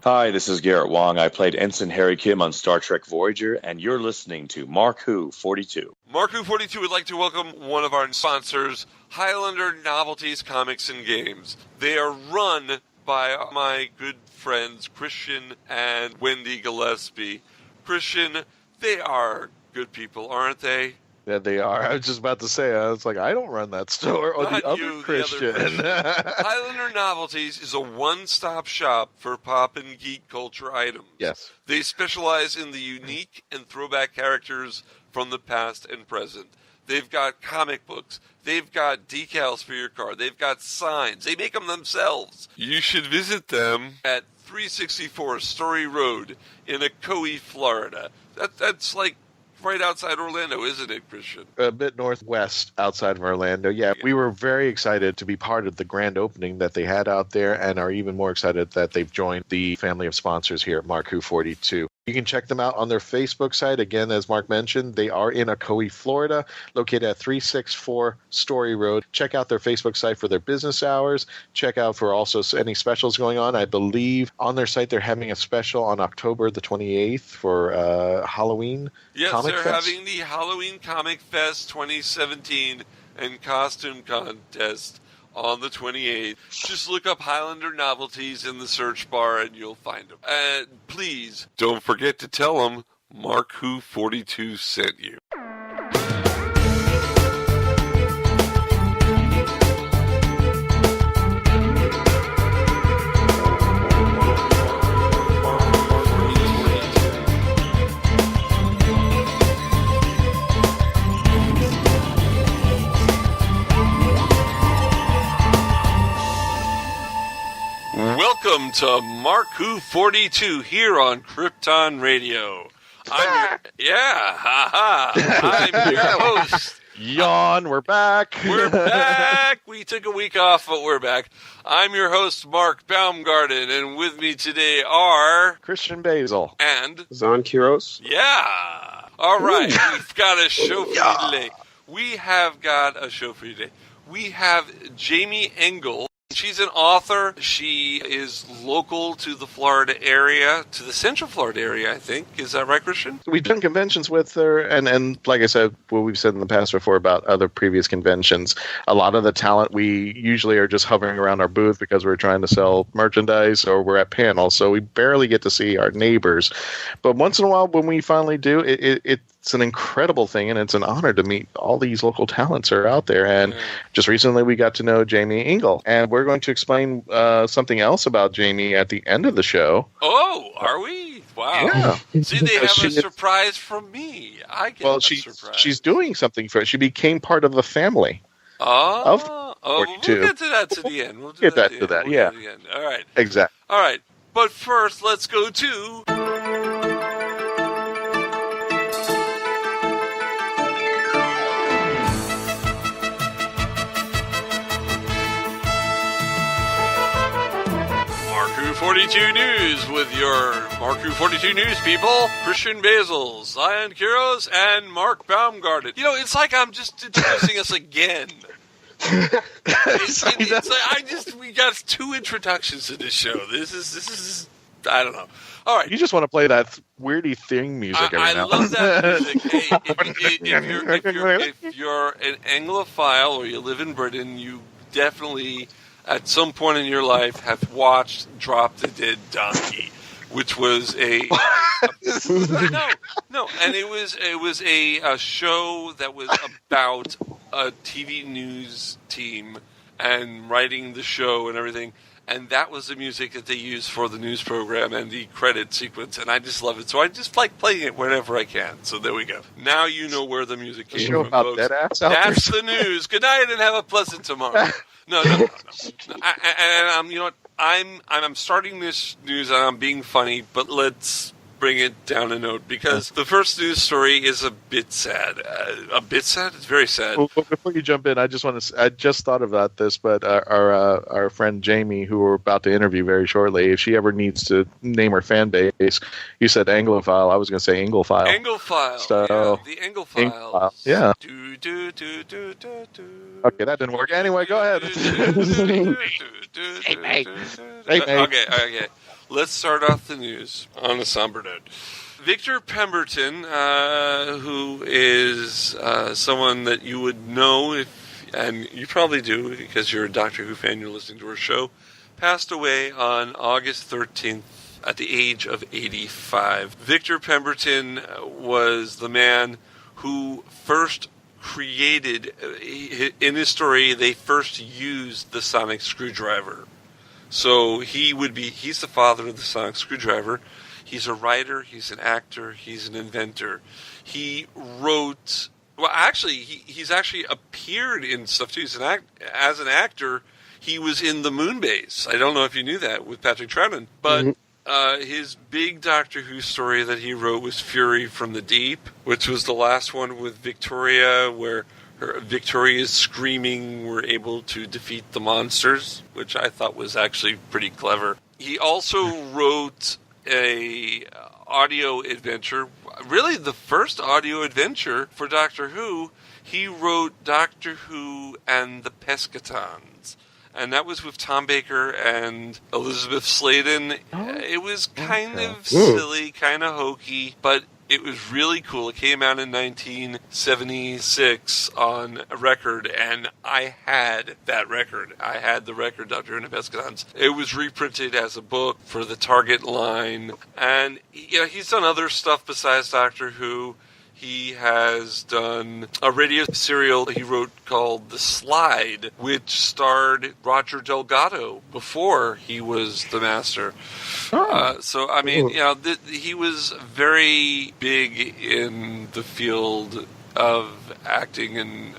Hi, this is Garrett Wong. I played Ensign Harry Kim on Star Trek Voyager, and you're listening to MarkWHO 42. MarkWHO 42 would like to welcome one of our sponsors, Highlander Novelties Comics and Games. They are run by my good friends Christian and Wendy Gillespie. Christian, they are good people, aren't they? Yeah, they are. I was just about to say, I was like, I don't run that store. Or Not the other you, Christian. The other Christian. Highlander Novelties is a one-stop shop for pop and geek culture items. Yes. They specialize in the unique and throwback characters from the past and present. They've got comic books. They've got decals for your car. They've got signs. They make them themselves. You should visit them at 364 Story Road in Ocoee, Florida. That's like right outside Orlando, isn't it, Christian? A bit northwest outside of Orlando. Yeah, we were very excited to be part of the grand opening that they had out there and are even more excited that they've joined the family of sponsors here at MarkWHO 42. You can check them out on their Facebook site. Again, as Mark mentioned, they are in Ocoee, Florida, located at 364 Story Road. Check out their Facebook site for their business hours. Check out for also any specials going on. I believe on their site they're having a special on October the 28th for Halloween Comic Fest. Yes, they're having the Halloween Comic Fest 2017 and costume contest on the 28th. Just look up Highlander Novelties in the search bar and you'll find them. And please don't forget to tell them MarkWHO 42 sent you. Welcome to MarkWHO 42 here on Krypton Radio. I'm your host. Yawn, we're back. We're back. We took a week off, but we're back. I'm your host, Mark Baumgarten, and with me today are Christian Basil and Zon Quiros. Yeah. All right. We've got a show for you today. We have Jaimie Engle. She's an author. She is local to the Florida area, to the Central Florida area, I think. Is that right, Christian? We've done conventions with her, and like I said, what we've said in the past before about other previous conventions, a lot of the talent we usually are just hovering around our booth because we're trying to sell merchandise or we're at panels, so we barely get to see our neighbors. But once in a while, when we finally do, it's an incredible thing, and it's an honor to meet all these local talents that are out there. And just recently we got to know Jaimie Engle, and we're going to explain something else about Jaimie at the end of the show. Oh, are we? Wow. Yeah. See, they have a surprise from me. I get a surprise. She's doing something for it. She became part of the family. We'll get to that to the end. We'll get that to that, yeah. All right. Exactly. All right. But first, let's go to... MarkWHO 42 News with your MarkWHO 42 News people, Christian Basil, Zion Quiros, and Mark Baumgarten. You know, it's like I'm just introducing us again. We got 2 introductions to this show. This is I don't know. All right. You just want to play that weirdy thing music every now. I love that music. Hey, if you're an Anglophile or you live in Britain, you definitely at some point in your life have watched Drop the Dead Donkey, which was and it was a show that was about a TV news team and writing the show and everything, and that was the music that they used for the news program and the credit sequence, and I just love it. So I just like playing it whenever I can. So there we go. Now you know where the music came from, folks. That's the news. Good night and have a pleasant tomorrow. No. And you know what? I'm starting this news and I'm being funny, but let's bring it down a note because the first news story is a bit sad. It's very sad. Well, before you jump in, I just thought about this, but our friend Jaimie, who we're about to interview very shortly, if she ever needs to name her fan base, you said Anglophile. I was going to say Englephile. Englephile. So, yeah, the Englephile. Yeah. Do. Okay, that didn't work. Anyway, go ahead. Okay. let's start off the news on a somber note. Victor Pemberton, who is someone that you would know, and you probably do because you're a Doctor Who fan, you're listening to our show, passed away on August 13th at the age of 85. Victor Pemberton was the man who first created, in his story, they first used the sonic screwdriver. So he's the father of the sonic screwdriver. He's a writer, he's an actor, he's an inventor. He wrote, he's actually appeared in stuff too. As an actor, he was in the Moonbase. I don't know if you knew that, with Patrick Troughton. But his big Doctor Who story that he wrote was Fury from the Deep, which was the last one with Victoria, where Victoria's screaming were able to defeat the monsters, which I thought was actually pretty clever. He also wrote a audio adventure, really the first audio adventure for Doctor Who. He wrote Doctor Who and the Pescatons, and that was with Tom Baker and Elizabeth Sladen. It was kind of silly, kind of hokey, but it was really cool. It came out in 1976 on a record, and I had that record. I had the record, Doctor Who and the Pescatons. It was reprinted as a book for the Target line, and he's done other stuff besides Doctor Who. He has done a radio serial he wrote called The Slide, which starred Roger Delgado before he was the Master. He was very big in the field of acting and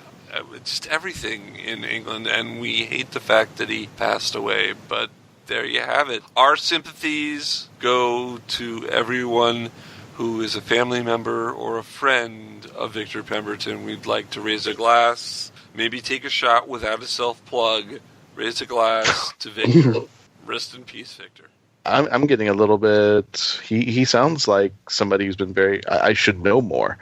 just everything in England, and we hate the fact that he passed away, but there you have it. Our sympathies go to everyone who is a family member or a friend of Victor Pemberton. We'd like to raise a glass, maybe take a shot without a self-plug, raise a glass to Victor. Rest in peace, Victor. I'm getting a little bit. He sounds like somebody who's been very. I should know more.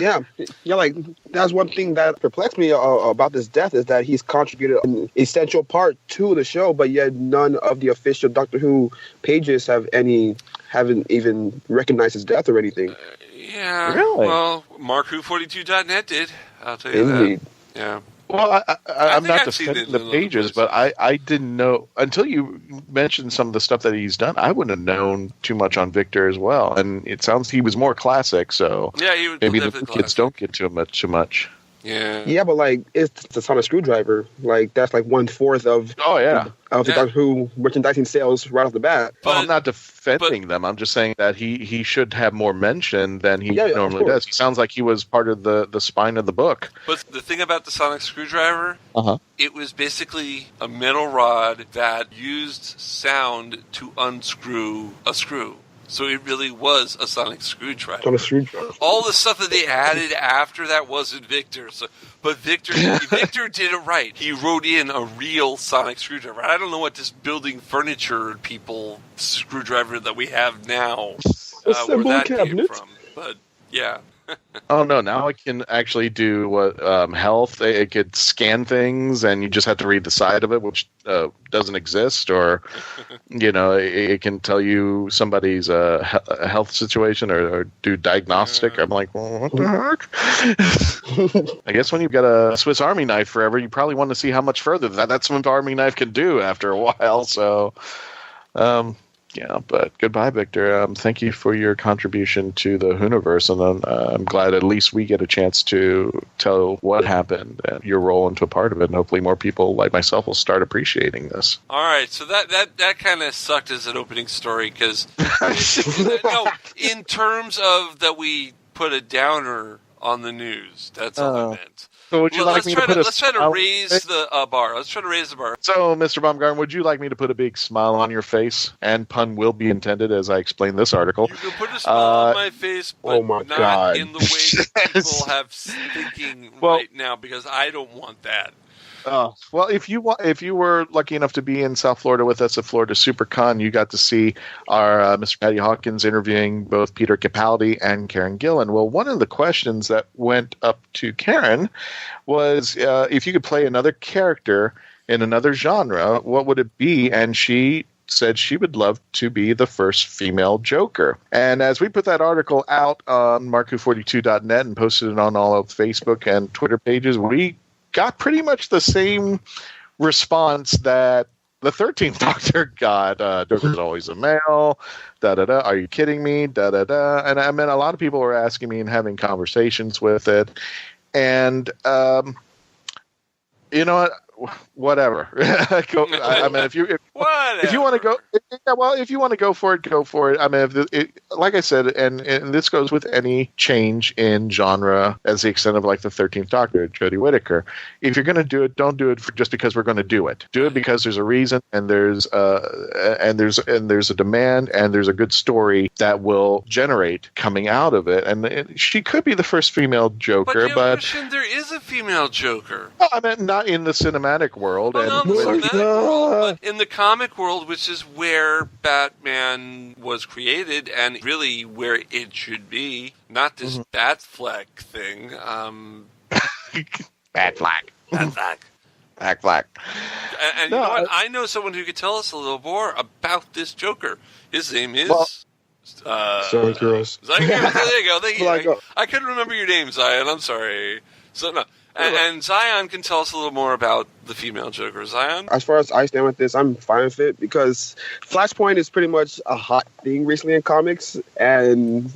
Yeah. yeah. Like that's one thing that perplexed me about this death is that he's contributed an essential part to the show, but yet none of the official Doctor Who pages haven't even recognized his death or anything. Yeah. Really? Well, MarkWHO42.net did. I'll tell you Indeed. that. Yeah. Well, I'm not defending the pages, but I didn't know until you mentioned some of the stuff that he's done. I wouldn't have known too much on Victor as well, and it sounds he was more classic. So yeah, he was maybe the classic. kids don't get too much. Yeah, but like it's the sonic screwdriver. Like that's like 1/4 of the Doctor Who merchandising sales right off the bat. Well, I'm not defending them. I'm just saying that he should have more mention than he normally does. He sounds like he was part of the spine of the book. But the thing about the sonic screwdriver, it was basically a metal rod that used sound to unscrew a screw. So it really was a sonic screwdriver. All the stuff that they added after that wasn't Victor. But Victor did it right. He wrote in a real sonic screwdriver. I don't know what this building furniture people screwdriver that we have now, where that came from. But yeah. Oh no! Now I can actually do what health. It could scan things, and you just have to read the side of it, which doesn't exist. Or, it can tell you somebody's health situation or do diagnostic. I'm like, well, what the heck? I guess when you've got a Swiss Army knife forever, you probably want to see how much further that Swiss Army knife can do after a while. So, yeah, but goodbye, Victor. Thank you for your contribution to the Whoniverse, and I'm glad at least we get a chance to tell what happened and your role into a part of it, and hopefully more people like myself will start appreciating this. All right, so that kind of sucked as an opening story, because in terms of that we put a downer on the news, that's all I meant. So would you like me to put let's try to raise the bar. Let's try to raise the bar. So, Mr. Baumgarten, would you like me to put a big smile on your face? And pun will be intended as I explain this article. You can put a smile on my face, but not in the way that people have thinking right now, because I don't want that. Well, if you were lucky enough to be in South Florida with us at Florida SuperCon, you got to see our Mr. Paddy Hawkins interviewing both Peter Capaldi and Karen Gillan. Well, one of the questions that went up to Karen was if you could play another character in another genre, what would it be? And she said she would love to be the first female Joker. And as we put that article out on MarkWHO42.net and posted it on all of Facebook and Twitter pages, we got pretty much the same response that the 13th Doctor got. Joker's always a male, da-da-da, are you kidding me, da-da-da. And I mean, a lot of people were asking me and having conversations with it. And, you know what? Whatever. I mean, if you want to go, if you want to go for it, go for it. I mean, like I said, and this goes with any change in genre, as the extent of like the 13th Doctor, Jodie Whittaker. If you're going to do it, don't do it just because we're going to do it. Do it because there's a reason, and there's a demand, and there's a good story that will generate coming out of it. And she could be the first female Joker, but there is a female Joker. I mean, not in the cinematic world. In the comic world, which is where Batman was created and really where it should be, not this Batfleck thing. Batfleck. And you know what? I know someone who could tell us a little more about this Joker. His name is... Zygoras. There you go. Thank you. I couldn't remember your name, Zion. I'm sorry. So no. And Zion can tell us a little more about the female Joker. Zion? As far as I stand with this, I'm fine with it because Flashpoint is pretty much a hot thing recently in comics. And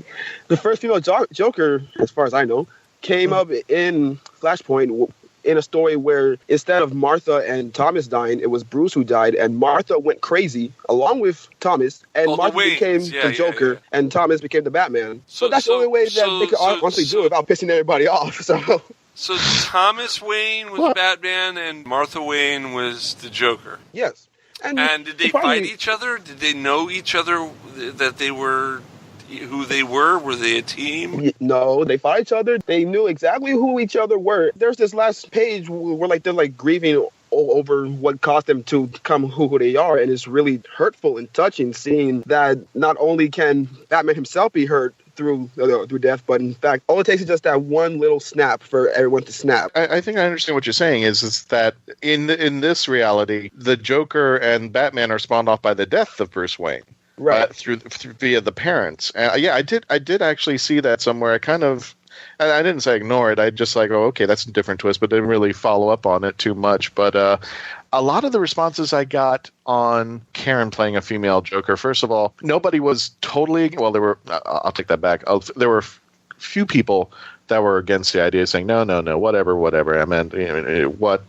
the first female Joker, as far as I know, came up in Flashpoint in a story where instead of Martha and Thomas dying, it was Bruce who died. And Martha went crazy along with Thomas. And Martha became the Joker. And Thomas became the Batman. So that's the only way that they could honestly do it without pissing everybody off. So Thomas Wayne was Batman and Martha Wayne was the Joker. Yes. And did they fight each other? Did they know each other, that they were who they were? Were they a team? No, they fought each other. They knew exactly who each other were. There's this last page where they're grieving over what caused them to become who they are, and it's really hurtful and touching seeing that not only can Batman himself be hurt through death, but in fact, all it takes is just that one little snap for everyone to snap. I think I understand what you're saying is that in this reality, the Joker and Batman are spawned off by the death of Bruce Wayne, right? Through via the parents. I did actually see that somewhere. I didn't say ignore it. I just okay, that's a different twist, but didn't really follow up on it too much. But a lot of the responses I got on Karen playing a female Joker, first of all, nobody was totally, well, there were, I'll take that back. There were few people that were against the idea, saying, no, whatever. I mean, what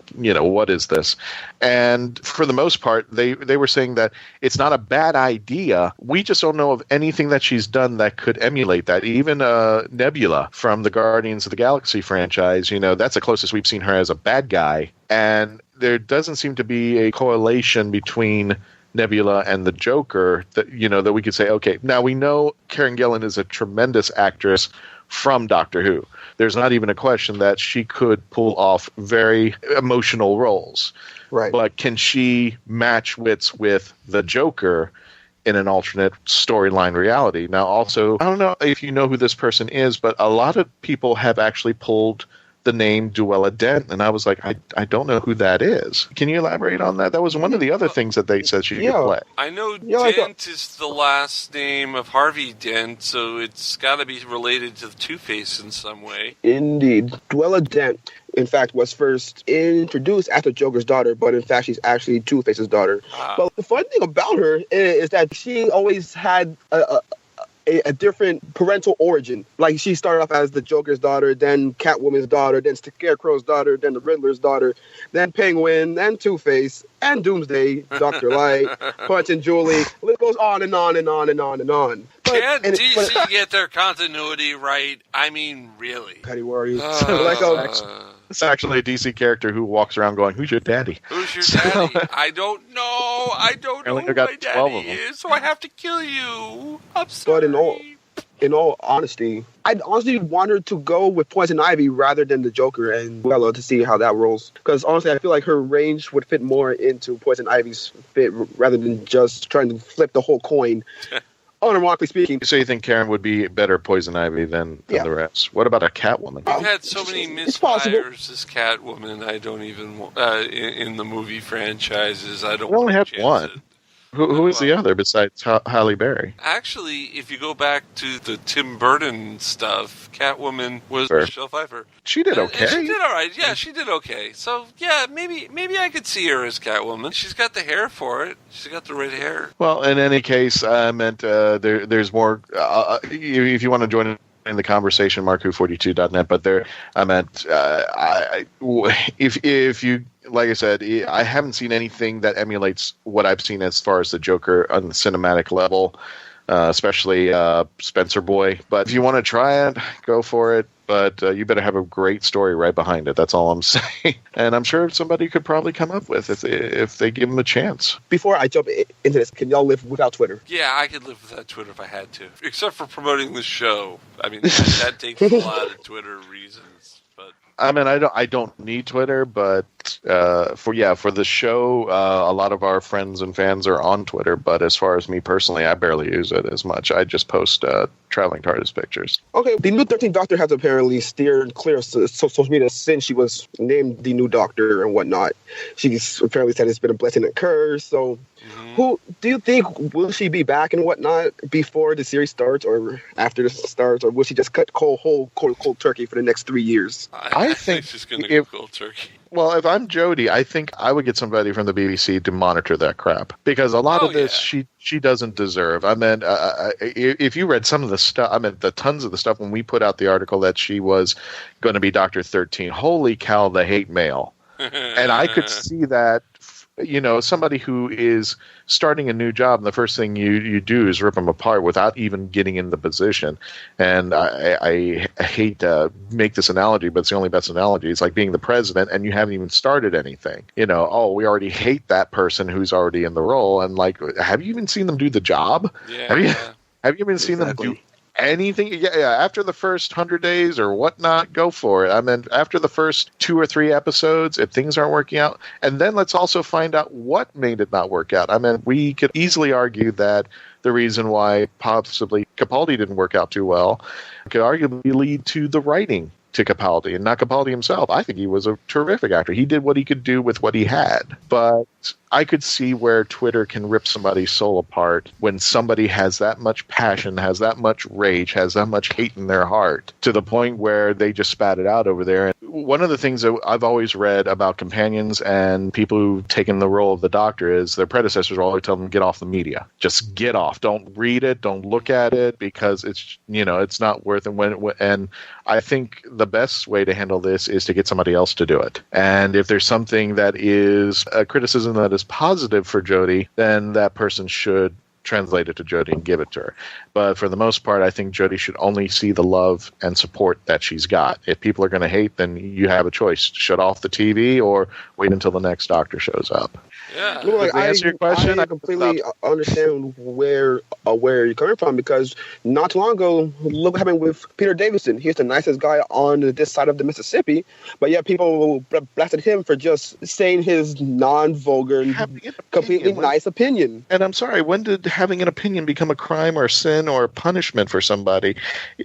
is this? And for the most part, they were saying that it's not a bad idea. We just don't know of anything that she's done that could emulate that. Even Nebula from the Guardians of the Galaxy franchise, that's the closest we've seen her as a bad guy. And there doesn't seem to be a correlation between Nebula and the Joker that we could say, okay, now we know Karen Gillan is a tremendous actress from Doctor Who. There's not even a question that she could pull off very emotional roles. Right. But can she match wits with the Joker in an alternate storyline reality? Now, also, I don't know if you know who this person is, but a lot of people have actually pulled the name Duella Dent, and I was like, I don't know who that is. Can you elaborate on that? That was one of the other things that they said she could play. I know Dent is the last name of Harvey Dent, so it's got to be related to Two-Face in some way. Indeed. Duella Dent, in fact, was first introduced after Joker's daughter, but in fact, she's actually Two-Face's daughter. But the fun thing about her is that she always had a different parental origin. Like, she started off as the Joker's daughter, then Catwoman's daughter, then Scarecrow's daughter, then the Riddler's daughter, then Penguin, then Two-Face, and Doomsday, Dr. Light, Punch and Julie. It goes on and on and on and on and on. Can't DC get their continuity right? I mean, really. Petty Warriors. It's actually a DC character who walks around going, "Who's your daddy?" Who's your daddy? I don't know. I don't know who my daddy is, so I have to kill you. I'm sorry. But in all honesty, I'd honestly want her to go with Poison Ivy rather than the Joker and Bella to see how that rolls. Because honestly, I feel like her range would fit more into Poison Ivy's fit rather than just trying to flip the whole coin. Unironically speaking. So you think Karen would be better Poison Ivy than the rest? What about a Catwoman? We've had so many misfires as Catwoman. I don't even in the movie franchises. I don't. We only had one. Who is the other besides Halle Berry? Actually, if you go back to the Tim Burton stuff, Catwoman was Michelle Pfeiffer. She did okay. And she did all right. Yeah, she did okay. So, yeah, maybe I could see her as Catwoman. She's got the hair for it. She's got the red hair. Well, in any case, I meant there's more. If you want to join in the conversation, MarkWHO42.net. But there, I meant if you, like I said, I haven't seen anything that emulates what I've seen as far as the Joker on the cinematic level, especially Spencer Boy. But if you want to try it, go for it. But you better have a great story right behind it. That's all I'm saying. And I'm sure somebody could probably come up with if they give them a chance. Before I jump into this, can y'all live without Twitter? Yeah, I could live without Twitter if I had to. Except for promoting the show. I mean, that takes a lot of Twitter reasons. But I mean, I don't need Twitter, but for the show, a lot of our friends and fans are on Twitter. But as far as me personally, I barely use it as much. I just post traveling TARDIS pictures. Okay, the new 13th Doctor has apparently steered clear of social media since she was named the new Doctor and whatnot. She's apparently said it's been a blessing and curse. So, who do you think, will she be back and whatnot before the series starts or after it starts, or will she just cut cold turkey for the next 3 years? I think she's going to go cold turkey. Well, if I'm Jodie, I think I would get somebody from the BBC to monitor that crap, because a lot of this she doesn't deserve. I mean, if you read some of the stuff, I mean, the tons of the stuff when we put out the article that she was going to be Dr. 13, holy cow, the hate mail. And I could see that, somebody who is starting a new job, and the first thing you do is rip them apart without even getting in the position. And I hate to make this analogy, but it's the only best analogy. It's like being the president and you haven't even started anything. We already hate that person who's already in the role. And like, have you even seen them do the job? Yeah. Have you even seen them do anything? Yeah, after the first 100 days or whatnot, go for it. I mean, after the first 2 or 3 episodes, if things aren't working out, and then let's also find out what made it not work out. I mean, we could easily argue that the reason why possibly Capaldi didn't work out too well could arguably lead to the writing to Capaldi, and not Capaldi himself. I think he was a terrific actor. He did what he could do with what he had. But I could see where Twitter can rip somebody's soul apart when somebody has that much passion, has that much rage, has that much hate in their heart, to the point where they just spat it out over there. And one of the things that I've always read about companions and people who've taken the role of the Doctor is their predecessors always tell them, get off the media. Just get off. Don't read it. Don't look at it, because it's not worth it. And I think the best way to handle this is to get somebody else to do it. And if there's something that is a criticism that is positive for Jodie, then that person should translate it to Jodie and give it to her. But for the most part, I think Jodie should only see the love and support that she's got. If people are going to hate, then you have a choice. Shut off the TV or wait until the next Doctor shows up. Yeah. Does that answer your question? I completely understand where you're coming from, because not too long ago, look what happened with Peter Davison. He's the nicest guy on this side of the Mississippi, but yet people blasted him for just saying his non-vulgar, completely nice opinion. And I'm sorry, when did having an opinion become a crime or a sin or a punishment for somebody?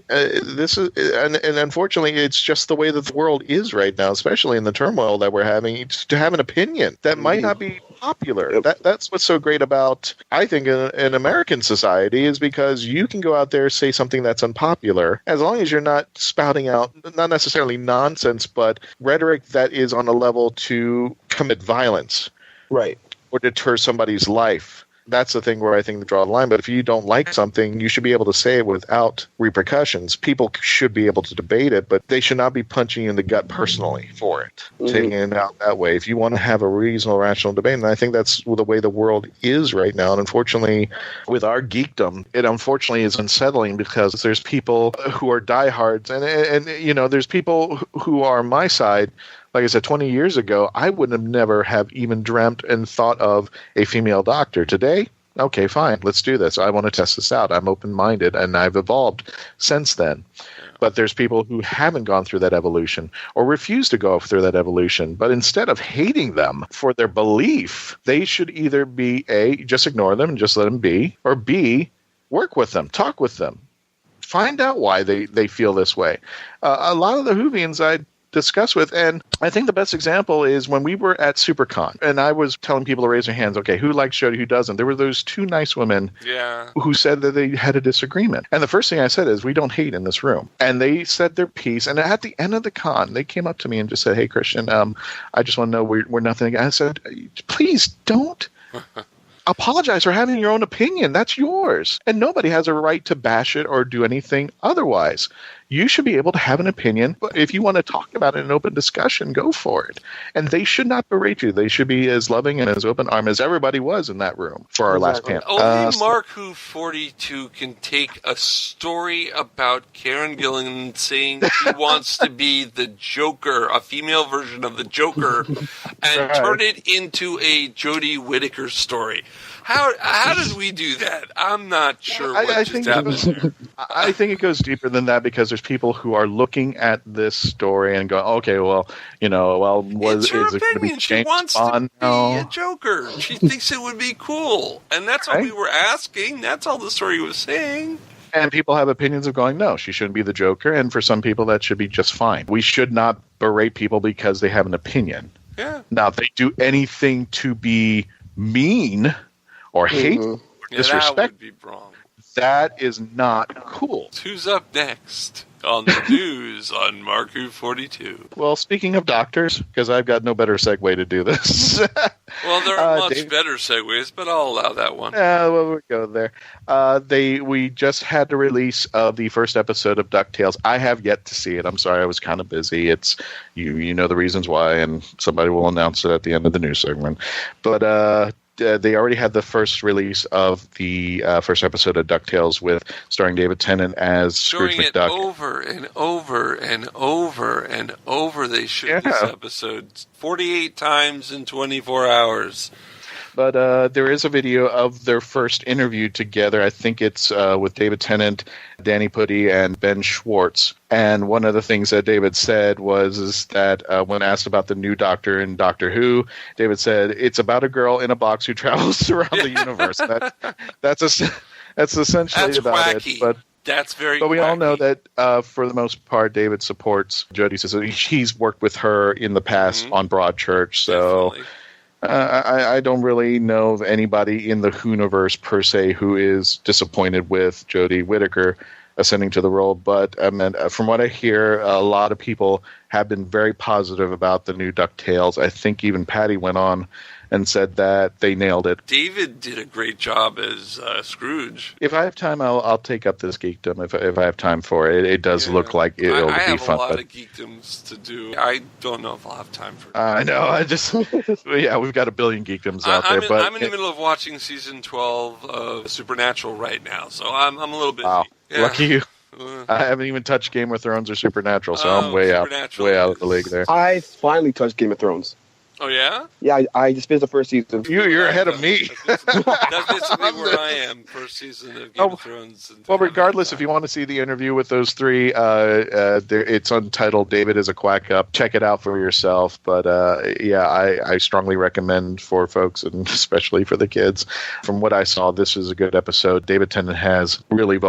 This is, and unfortunately, it's just the way that the world is right now, especially in the turmoil that we're having. To have an opinion that might not be popular. That's what's so great about, I think, in American society, is because you can go out there, say something that's unpopular, as long as you're not spouting out, not necessarily nonsense, but rhetoric that is on a level to commit violence. Right. Or deter somebody's life. That's the thing where I think they draw the line. But if you don't like something, you should be able to say it without repercussions. People should be able to debate it, but they should not be punching you in the gut personally for it, taking it out that way. If you want to have a reasonable, rational debate, and I think that's the way the world is right now. And unfortunately, with our geekdom, it unfortunately is unsettling, because there's people who are diehards, and there's people who are on my side. Like I said, 20 years ago, I wouldn't have never have even dreamt and thought of a female Doctor. Today, okay, fine, let's do this. I want to test this out. I'm open-minded, and I've evolved since then. But there's people who haven't gone through that evolution or refuse to go through that evolution. But instead of hating them for their belief, they should either be, A, just ignore them and just let them be, or B, work with them, talk with them, find out why they feel this way. A lot of the Whovians, discuss with. And I think the best example is when we were at SuperCon, and I was telling people to raise their hands, okay, who likes Jodie, who doesn't? There were those two nice women who said that they had a disagreement. And the first thing I said is, we don't hate in this room. And they said their piece. And at the end of the con, they came up to me and just said, hey, Christian, I just want to know we're nothing. I said, please don't apologize for having your own opinion. That's yours. And nobody has a right to bash it or do anything otherwise. You should be able to have an opinion. But if you want to talk about it in an open discussion, go for it. And they should not berate you. They should be as loving and as open arm as everybody was in that room for our last panel. Only MarkWHO 42 can take a story about Karen Gillan saying she wants to be the Joker, a female version of the Joker, and turn it into a Jodie Whittaker story. How did we do that? I'm not sure what just happened there. I think it goes deeper than that, because there's people who are looking at this story and going, okay, well, it's her is it going to be opinion. She James wants Bond? to be a Joker. She thinks it would be cool. And that's all we were asking. That's all the story was saying. And people have opinions of going, no, she shouldn't be the Joker. And for some people, that should be just fine. We should not berate people because they have an opinion. Yeah. Now, if they do anything to be mean or hateful or disrespectful, that would be wrong. That is not cool. Who's up next on the news on MarkWHO 42? Well, speaking of doctors, because I've got no better segue to do this. Well, there are much better segues, but I'll allow that one. Well, we'll go there. We just had the release of the first episode of DuckTales. I have yet to see it. I'm sorry, I was kind of busy. It's you know the reasons why, and somebody will announce it at the end of the news segment. But they already had the first release of the first episode of DuckTales starring David Tennant as Scrooge McDuck. McDuck. Over and over and over and over they showed this episode 48 times in 24 hours. But there is a video of their first interview together. I think it's with David Tennant, Danny Pudi, and Ben Schwartz. And one of the things that David said is that when asked about the new Doctor in Doctor Who, David said, it's about a girl in a box who travels around the universe. That's essentially about wacky. it. But that's very But we wacky. all know that for the most part, David supports Jodie. So he's worked with her in the past on Broadchurch. So... Definitely. I don't really know of anybody in the Whoniverse per se who is disappointed with Jodie Whittaker ascending to the role, but from what I hear, a lot of people have been very positive about the new DuckTales. I think even Patty went on and said that they nailed it. David did a great job as Scrooge. If I have time, I'll take up this geekdom if I have time for it. It does look like it'll be fun. I have a lot of geekdoms to do. I don't know if I'll have time for it. I know. We've got a billion geekdoms out there. But I'm in the middle of watching season 12 of Supernatural right now, so I'm a little busy. Wow, yeah. Lucky you. I haven't even touched Game of Thrones or Supernatural, so I'm way out of the league there. I finally touched Game of Thrones. Oh, yeah? Yeah, I just finished the first season. You're ahead of me. That's basically where I am, first season of Game of Thrones. Well, regardless, if you want to see the interview with those three, it's untitled David is a Quack Up. Check it out for yourself. But I strongly recommend for folks, and especially for the kids. From what I saw, this is a good episode. David Tennant has really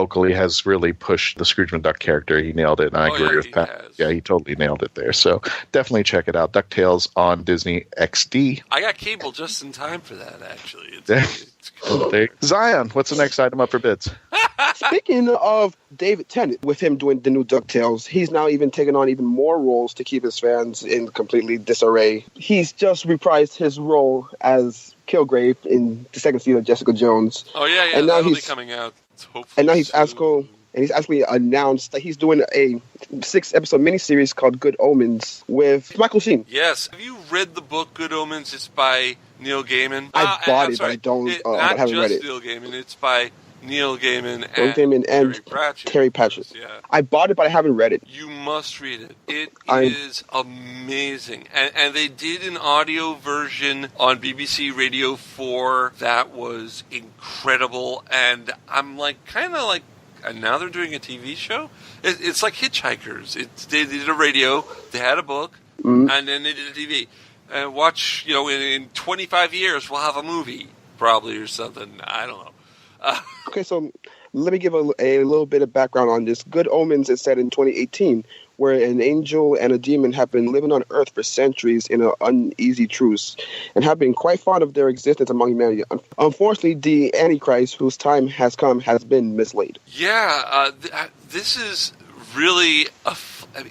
pushed the Scrooge McDuck character. He nailed it, and I agree with Pat. Yeah, he totally nailed it there. So definitely check it out. DuckTales on Disney XD. I got cable just in time for that, actually. It's Zion, what's the next item up for bids? Speaking of David Tennant, with him doing the new DuckTales, he's now even taken on even more roles to keep his fans in completely disarray. He's just reprised his role as Kilgrave in the second season of Jessica Jones. Oh, yeah, and now that'll he's be coming out. And now he's actually announced that he's doing a 6-episode miniseries called Good Omens with Michael Sheen. Yes. Have you read the book Good Omens? It's by Neil Gaiman. I bought it, but I haven't read it. Not just Neil Gaiman. It's by Neil Gaiman and Terry Pratchett. Yeah. I bought it, but I haven't read it. You must read it. It is amazing. And they did an audio version on BBC Radio 4 that was incredible. And I'm and now they're doing a TV show? It's like Hitchhikers. They did a radio, they had a book, and then they did a TV. And watch, in 25 years, we'll have a movie, probably, or something. I don't know. Okay, so Let me give a little bit of background on this. Good Omens is set in 2018, where an angel and a demon have been living on Earth for centuries in an uneasy truce, and have been quite fond of their existence among humanity. Unfortunately, the Antichrist, whose time has come, has been mislaid. Yeah, this is really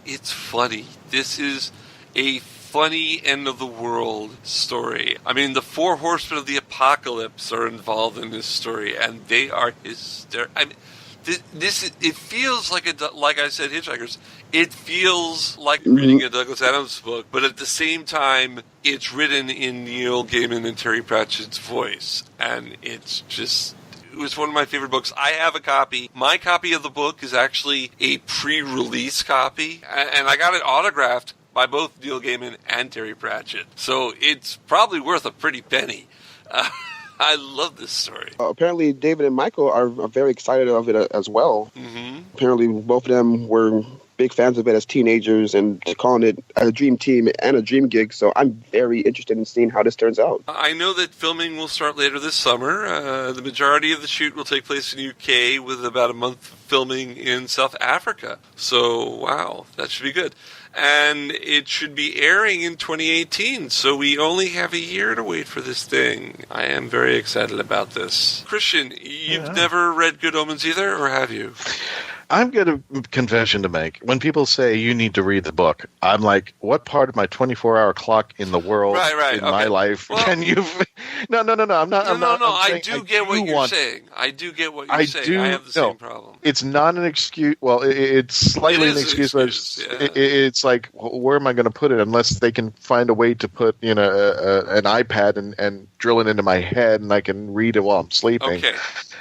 it's funny. This is a funny end of the world story. I mean, the four horsemen of the apocalypse are involved in this story, and they are hysterical. I mean, it feels like like I said, Hitchhikers. It feels like reading a Douglas Adams book, but at the same time, it's written in Neil Gaiman and Terry Pratchett's voice, and it's just. It was one of my favorite books. I have a copy. My copy of the book is actually a pre-release copy, and I got it autographed by both Neil Gaiman and Terry Pratchett. So it's probably worth a pretty penny. I love this story. Apparently, David and Michael are very excited of it as well. Mm-hmm. Apparently, both of them were big fans of it as teenagers and calling it a dream team and a dream gig. So I'm very interested in seeing how this turns out. I know that filming will start later this summer. The majority of the shoot will take place in the UK, with about a month filming in South Africa. So, wow, that should be good. And it should be airing in 2018, so we only have a year to wait for this thing. I am very excited about this. Christian, you've never read Good Omens either, or have you? I've got a confession to make. When people say you need to read the book, I'm like, what part of my 24-hour clock in the world, my life, can you... No, I'm not. I do get what you're saying. I have the same problem. It's not an excuse. Well, it's slightly an excuse, but it's like, where am I going to put it? Unless they can find a way to put, an iPad and drill it into my head, and I can read it while I'm sleeping. Okay.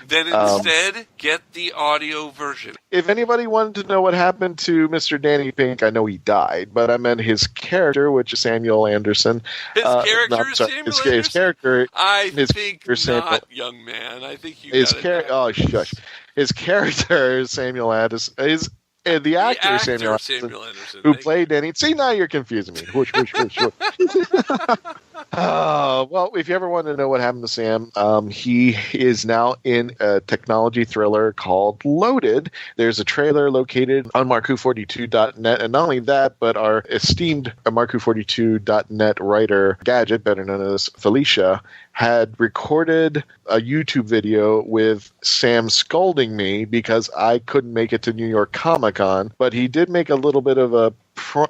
Then instead, get the audio version. If anybody wanted to know what happened to Mr. Danny Pink, I know he died, but I meant his character, which is Samuel Anderson. His character is Samuel Anderson? His character... I think not, young man. I think you got it. Oh, shush. His character is Samuel Anderson. The actor Samuel Anderson, who played Danny. See, now you're confusing me. Whoosh. Well, if you ever want to know what happened to Sam, he is now in a technology thriller called Loaded. There's a trailer located on MarkWHO42.net, and not only that, but our esteemed MarkWHO42.net writer, Gadget, better known as Felicia, had recorded a YouTube video with Sam scolding me because I couldn't make it to New York Comic Con, but he did make a little bit of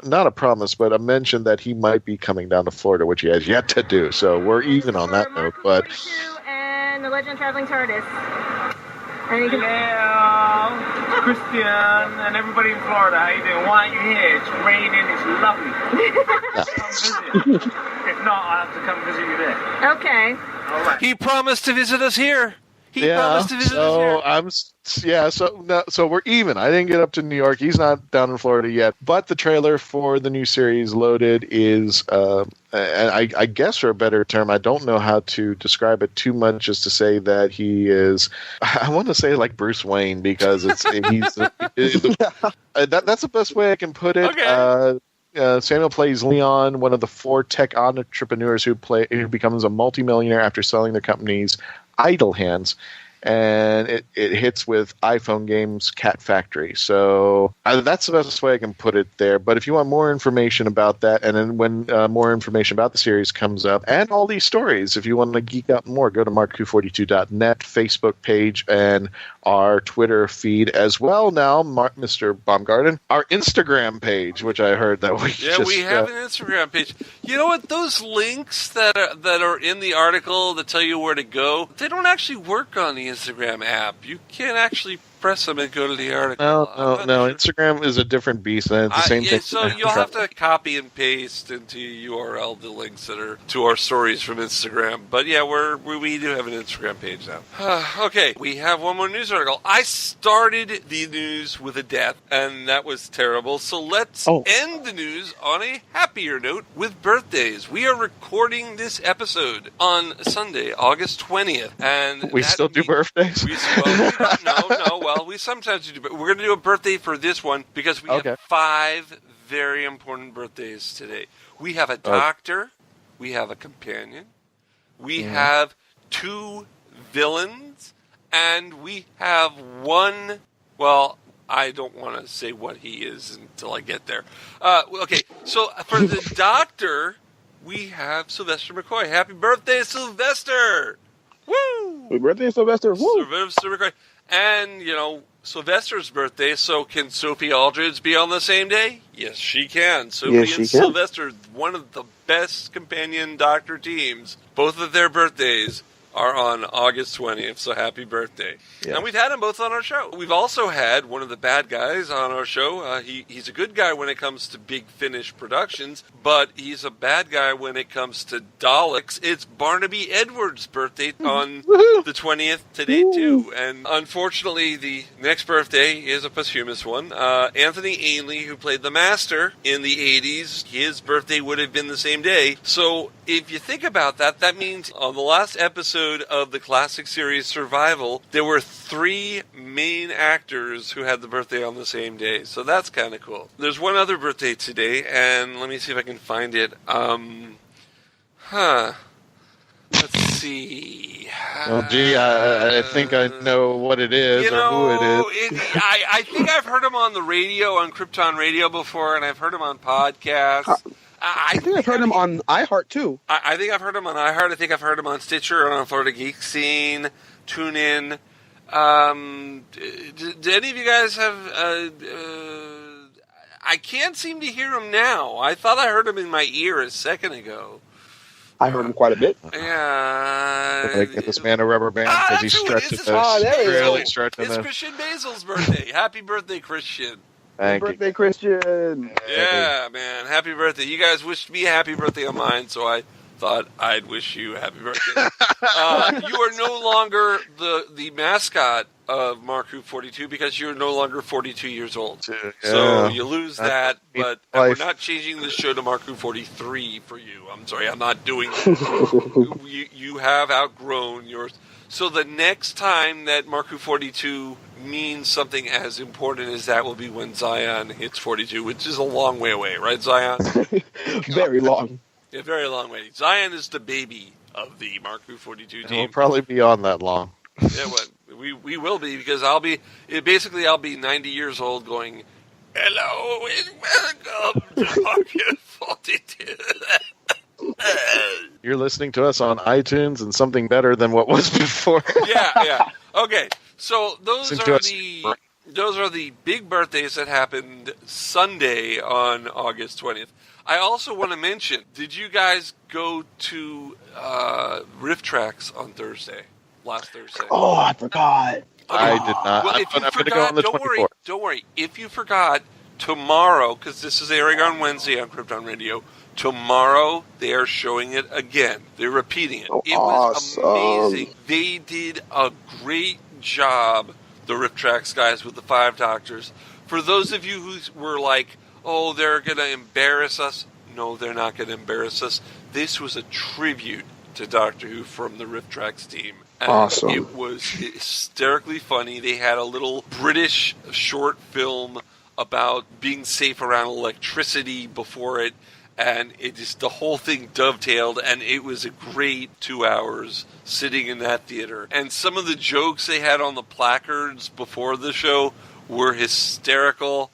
not a promise, but a mention that he might be coming down to Florida, which he has yet to do. So we're even on that note. But and the Legend Traveling TARDIS. And Hello, it's Christian and everybody in Florida. How you doing? Why are you here? It's raining. It's lovely. Come visit. If not, I'll have to come visit you there. Okay. All right. He promised to visit us here. He promised to visit us here. So we're even. I didn't get up to New York. He's not down in Florida yet. But the trailer for the new series Loaded is, and I guess for a better term, I don't know how to describe it too much, just to say that he is. I want to say like Bruce Wayne, because that's the best way I can put it. Okay. Samuel plays Leon, one of the 4 tech entrepreneurs who becomes a multimillionaire after selling their company's idle hands, and it hits with iPhone games Cat Factory. So that's the best way I can put it there. But if you want more information about that, and then when more information about the series comes up, and all these stories, if you want to geek out more, go to MarkWHO42.net, Facebook page, and our Twitter feed as well. Now, Mr. Baumgarten, our Instagram page, which I heard that we have an Instagram page. You know what? Those links that are in the article that tell you where to go, they don't actually work on the Instagram app. You can't actually press them and go to the article. No. Sure. Instagram is a different beast, and it's the same thing. So you'll have to copy and paste into URL the links that are to our stories from Instagram. But yeah, we do have an Instagram page now. Okay, we have one more news article. I started the news with a death, and that was terrible. So let's end the news on a happier note with birthdays. We are recording this episode on Sunday, August 20th, and we still do birthdays. We sometimes do, but we're going to do a birthday for this one because we have 5 very important birthdays today. We have a doctor, we have a companion, we have 2 villains, And we have one, well, I don't want to say what he is until I get there. Okay, so for the Doctor, we have Sylvester McCoy. Happy birthday, Sylvester! Woo! Happy birthday, Sylvester! Woo! Sylvester McCoy. And, Sylvester's birthday, so can Sophie Aldridge be on the same day? Yes, she can. Sophie Yes, she and can. Sylvester, one of the best companion Doctor teams. Both of their birthdays are on August 20th, so happy birthday. Yeah. And we've had them both on our show. We've also had one of the bad guys on our show. He's a good guy when it comes to Big Finish Productions, but he's a bad guy when it comes to Daleks. It's Barnaby Edwards' birthday on the 20th today, too. And unfortunately, the next birthday is a posthumous one. Anthony Ainley, who played the Master in the 80s, his birthday would have been the same day. So if you think about that, that means on the last episode of the classic series Survival, there were 3 main actors who had the birthday on the same day. So that's kind of cool. There's one other birthday today, and let me see if I can find it. Let's see. Well, gee, I think I know what it is or who it is. I think I've heard him on the radio, on Krypton Radio before, and I've heard him on podcasts. I think I've heard him on iHeart, too. I think I've heard him on iHeart. I think I've heard him on Stitcher and on Florida Geek Scene, TuneIn. Do any of you guys have... I can't seem to hear him now. I thought I heard him in my ear a second ago. I heard him quite a bit. Yeah. I'm going to get this man a rubber band because he's stretching It's Christian Basil's birthday. Happy birthday, Christian. Thank Happy birthday, Christian. Yeah, man. Happy birthday. You guys wished me a happy birthday on mine, so I thought I'd wish you a happy birthday. You are no longer the mascot of MarkWHO 42 because you're no longer 42 years old. Yeah. So you lose that, but we're life. not changing the show to MarkWHO 43 for you. I'm sorry, I'm not doing that. you have outgrown yours. So the next time that MarkWHO 42 means something as important as that will be when Zion hits 42, which is a long way away, right, Zion? Very long. Yeah, very long way. Zion is the baby of the MarkWHO 42 team. We'll probably be on that long. Yeah, well, we will be because I'll be 90 years old going, hello and welcome to MarkWHO 42. You're listening to us on iTunes and something better than what was before. Yeah. Okay, so those are the big birthdays that happened Sunday on August 20th. I also want to mention, did you guys go to Riff Tracks on last Thursday? Oh, I forgot. I did not. Well, I'm going to go on the 24th. Don't worry. If you forgot, tomorrow, because this is airing on Wednesday on Krypton Radio, tomorrow they are showing it again. They're repeating it. Oh, it was awesome. amazing. They did a great job, the Riff Tracks guys with the 5 Doctors. For those of you who were like, oh, they're going to embarrass us. No, they're not going to embarrass us. This was a tribute to Doctor Who from the Riff Tracks team. And awesome. It was hysterically funny. They had a little British short film about being safe around electricity before it, and it just, the whole thing dovetailed, and it was a great 2 hours sitting in that theater. And some of the jokes they had on the placards before the show were hysterical.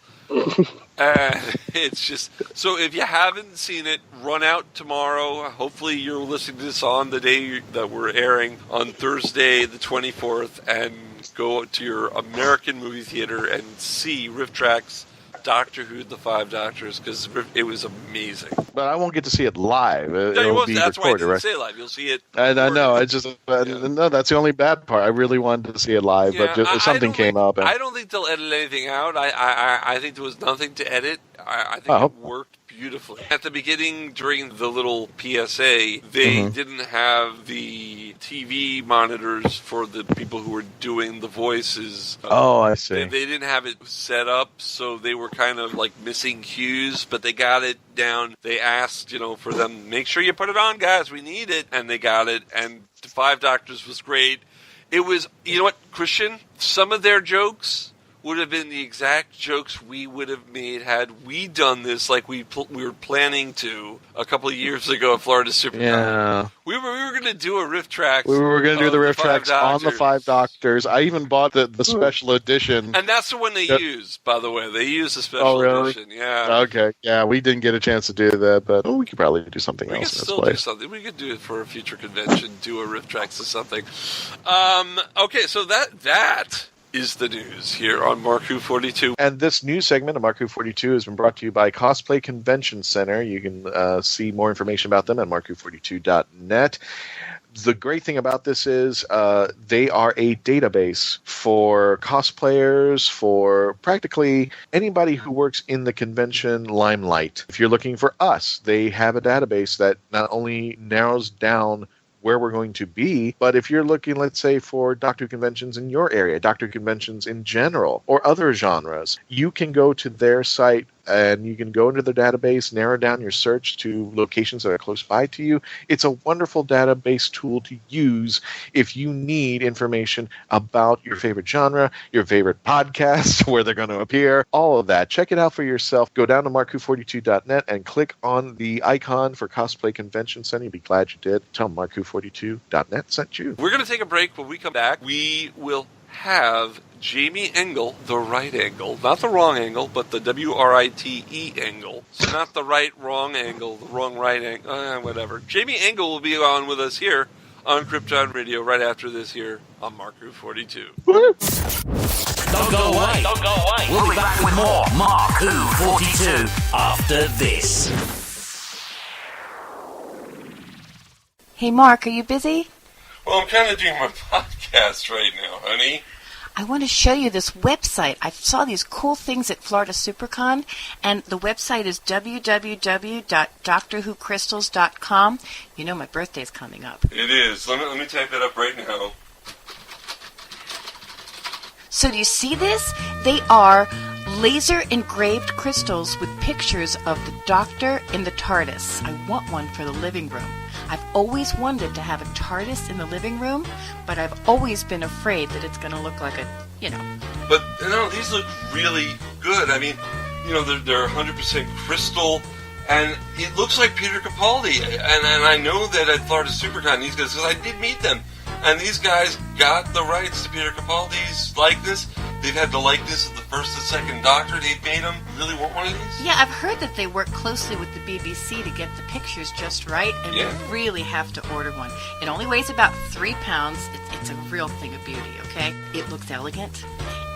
And it's just, so if you haven't seen it, run out tomorrow. Hopefully you're listening to this on the day that we're airing on Thursday the 24th, and go to your American movie theater and see Riff Tracks Doctor Who, the 5 Doctors, because it was amazing. But I won't get to see it live. That's why I didn't say live. You'll see it. And I know. No, that's the only bad part. I really wanted to see it live, but something came up. I don't think they'll edit anything out. I think there was nothing to edit. I think it worked beautifully. At the beginning, during the little PSA, they didn't have the TV monitors for the people who were doing the voices. I see. They didn't have it set up, so they were kind of like missing cues, but they got it down. They asked, for them, make sure you put it on, guys, we need it. And they got it, and the 5 Doctors was great. It was, you know what, Christian? Some of their jokes would have been the exact jokes we would have made had we done this like we were planning to a couple of years ago at Florida SuperCon. Yeah. We were going to do a riff track. We were going to do the riff tracks on the 5 Doctors. I even bought the special edition. And that's the one they use, by the way. They use the special really? edition. Yeah. Okay. Yeah, we didn't get a chance to do that, but we could probably do something else. We could still do something. We could do it for a future convention, do a riff tracks or something. Okay, so that is the news here on MarkWHO 42. And this news segment of MarkWHO 42 has been brought to you by Cosplay Convention Center. You can see more information about them at MarkWHO42.net. The great thing about this is they are a database for cosplayers, for practically anybody who works in the convention limelight. If you're looking for us, they have a database that not only narrows down where we're going to be, but if you're looking, let's say, for Doctor Who conventions in your area, Doctor Who conventions in general, or other genres, you can go to their site and you can go into the database, narrow down your search to locations that are close by to you. It's a wonderful database tool to use if you need information about your favorite genre, your favorite podcasts, where they're going to appear, all of that. Check it out for yourself. Go down to MarkWHO42.net and click on the icon for Cosplay Convention Center. You'll be glad you did. Tell them MarkWHO42.net sent you. We're going to take a break. When we come back, we will have Jaimie Engle, the right angle, not the wrong angle, but the WRITE angle. So not the right wrong angle, the wrong right angle, whatever. Jaimie Engle will be on with us here on Krypton Radio right after this here on MarkWHO 42. Don't go away. Don't go away. We'll be back with more MarkWHO 42 after this. Hey, Mark, are you busy? Well, I'm kind of doing my podcast right now, honey. I want to show you this website. I saw these cool things at Florida SuperCon, and the website is www.drwhocrystals.com. You know my birthday's coming up. It is. Let me type it up right now. So do you see this? They are laser engraved crystals with pictures of the Doctor in the TARDIS. I want one for the living room. I've always wanted to have a TARDIS in the living room, but I've always been afraid that it's going to look like a, But, these look really good. I mean, they're 100% crystal, and it looks like Peter Capaldi. And I know that at Florida SuperCon, these guys, because I did meet them, and these guys got the rights to Peter Capaldi's likeness. They've had the likeness of the first and second Doctor. They've made them. Really want one of these? Yeah, I've heard that they work closely with the BBC to get the pictures just right, and we really have to order one. It only weighs about 3 pounds. It's a real thing of beauty, okay? It looks elegant,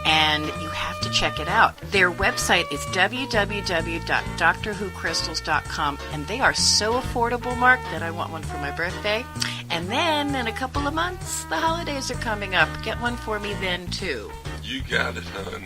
and you have to check it out. Their website is www.drwhocrystals.com, and they are so affordable, Mark, that I want one for my birthday. And then, in a couple of months, the holidays are coming up. Get one for me then, too. You got it, hon.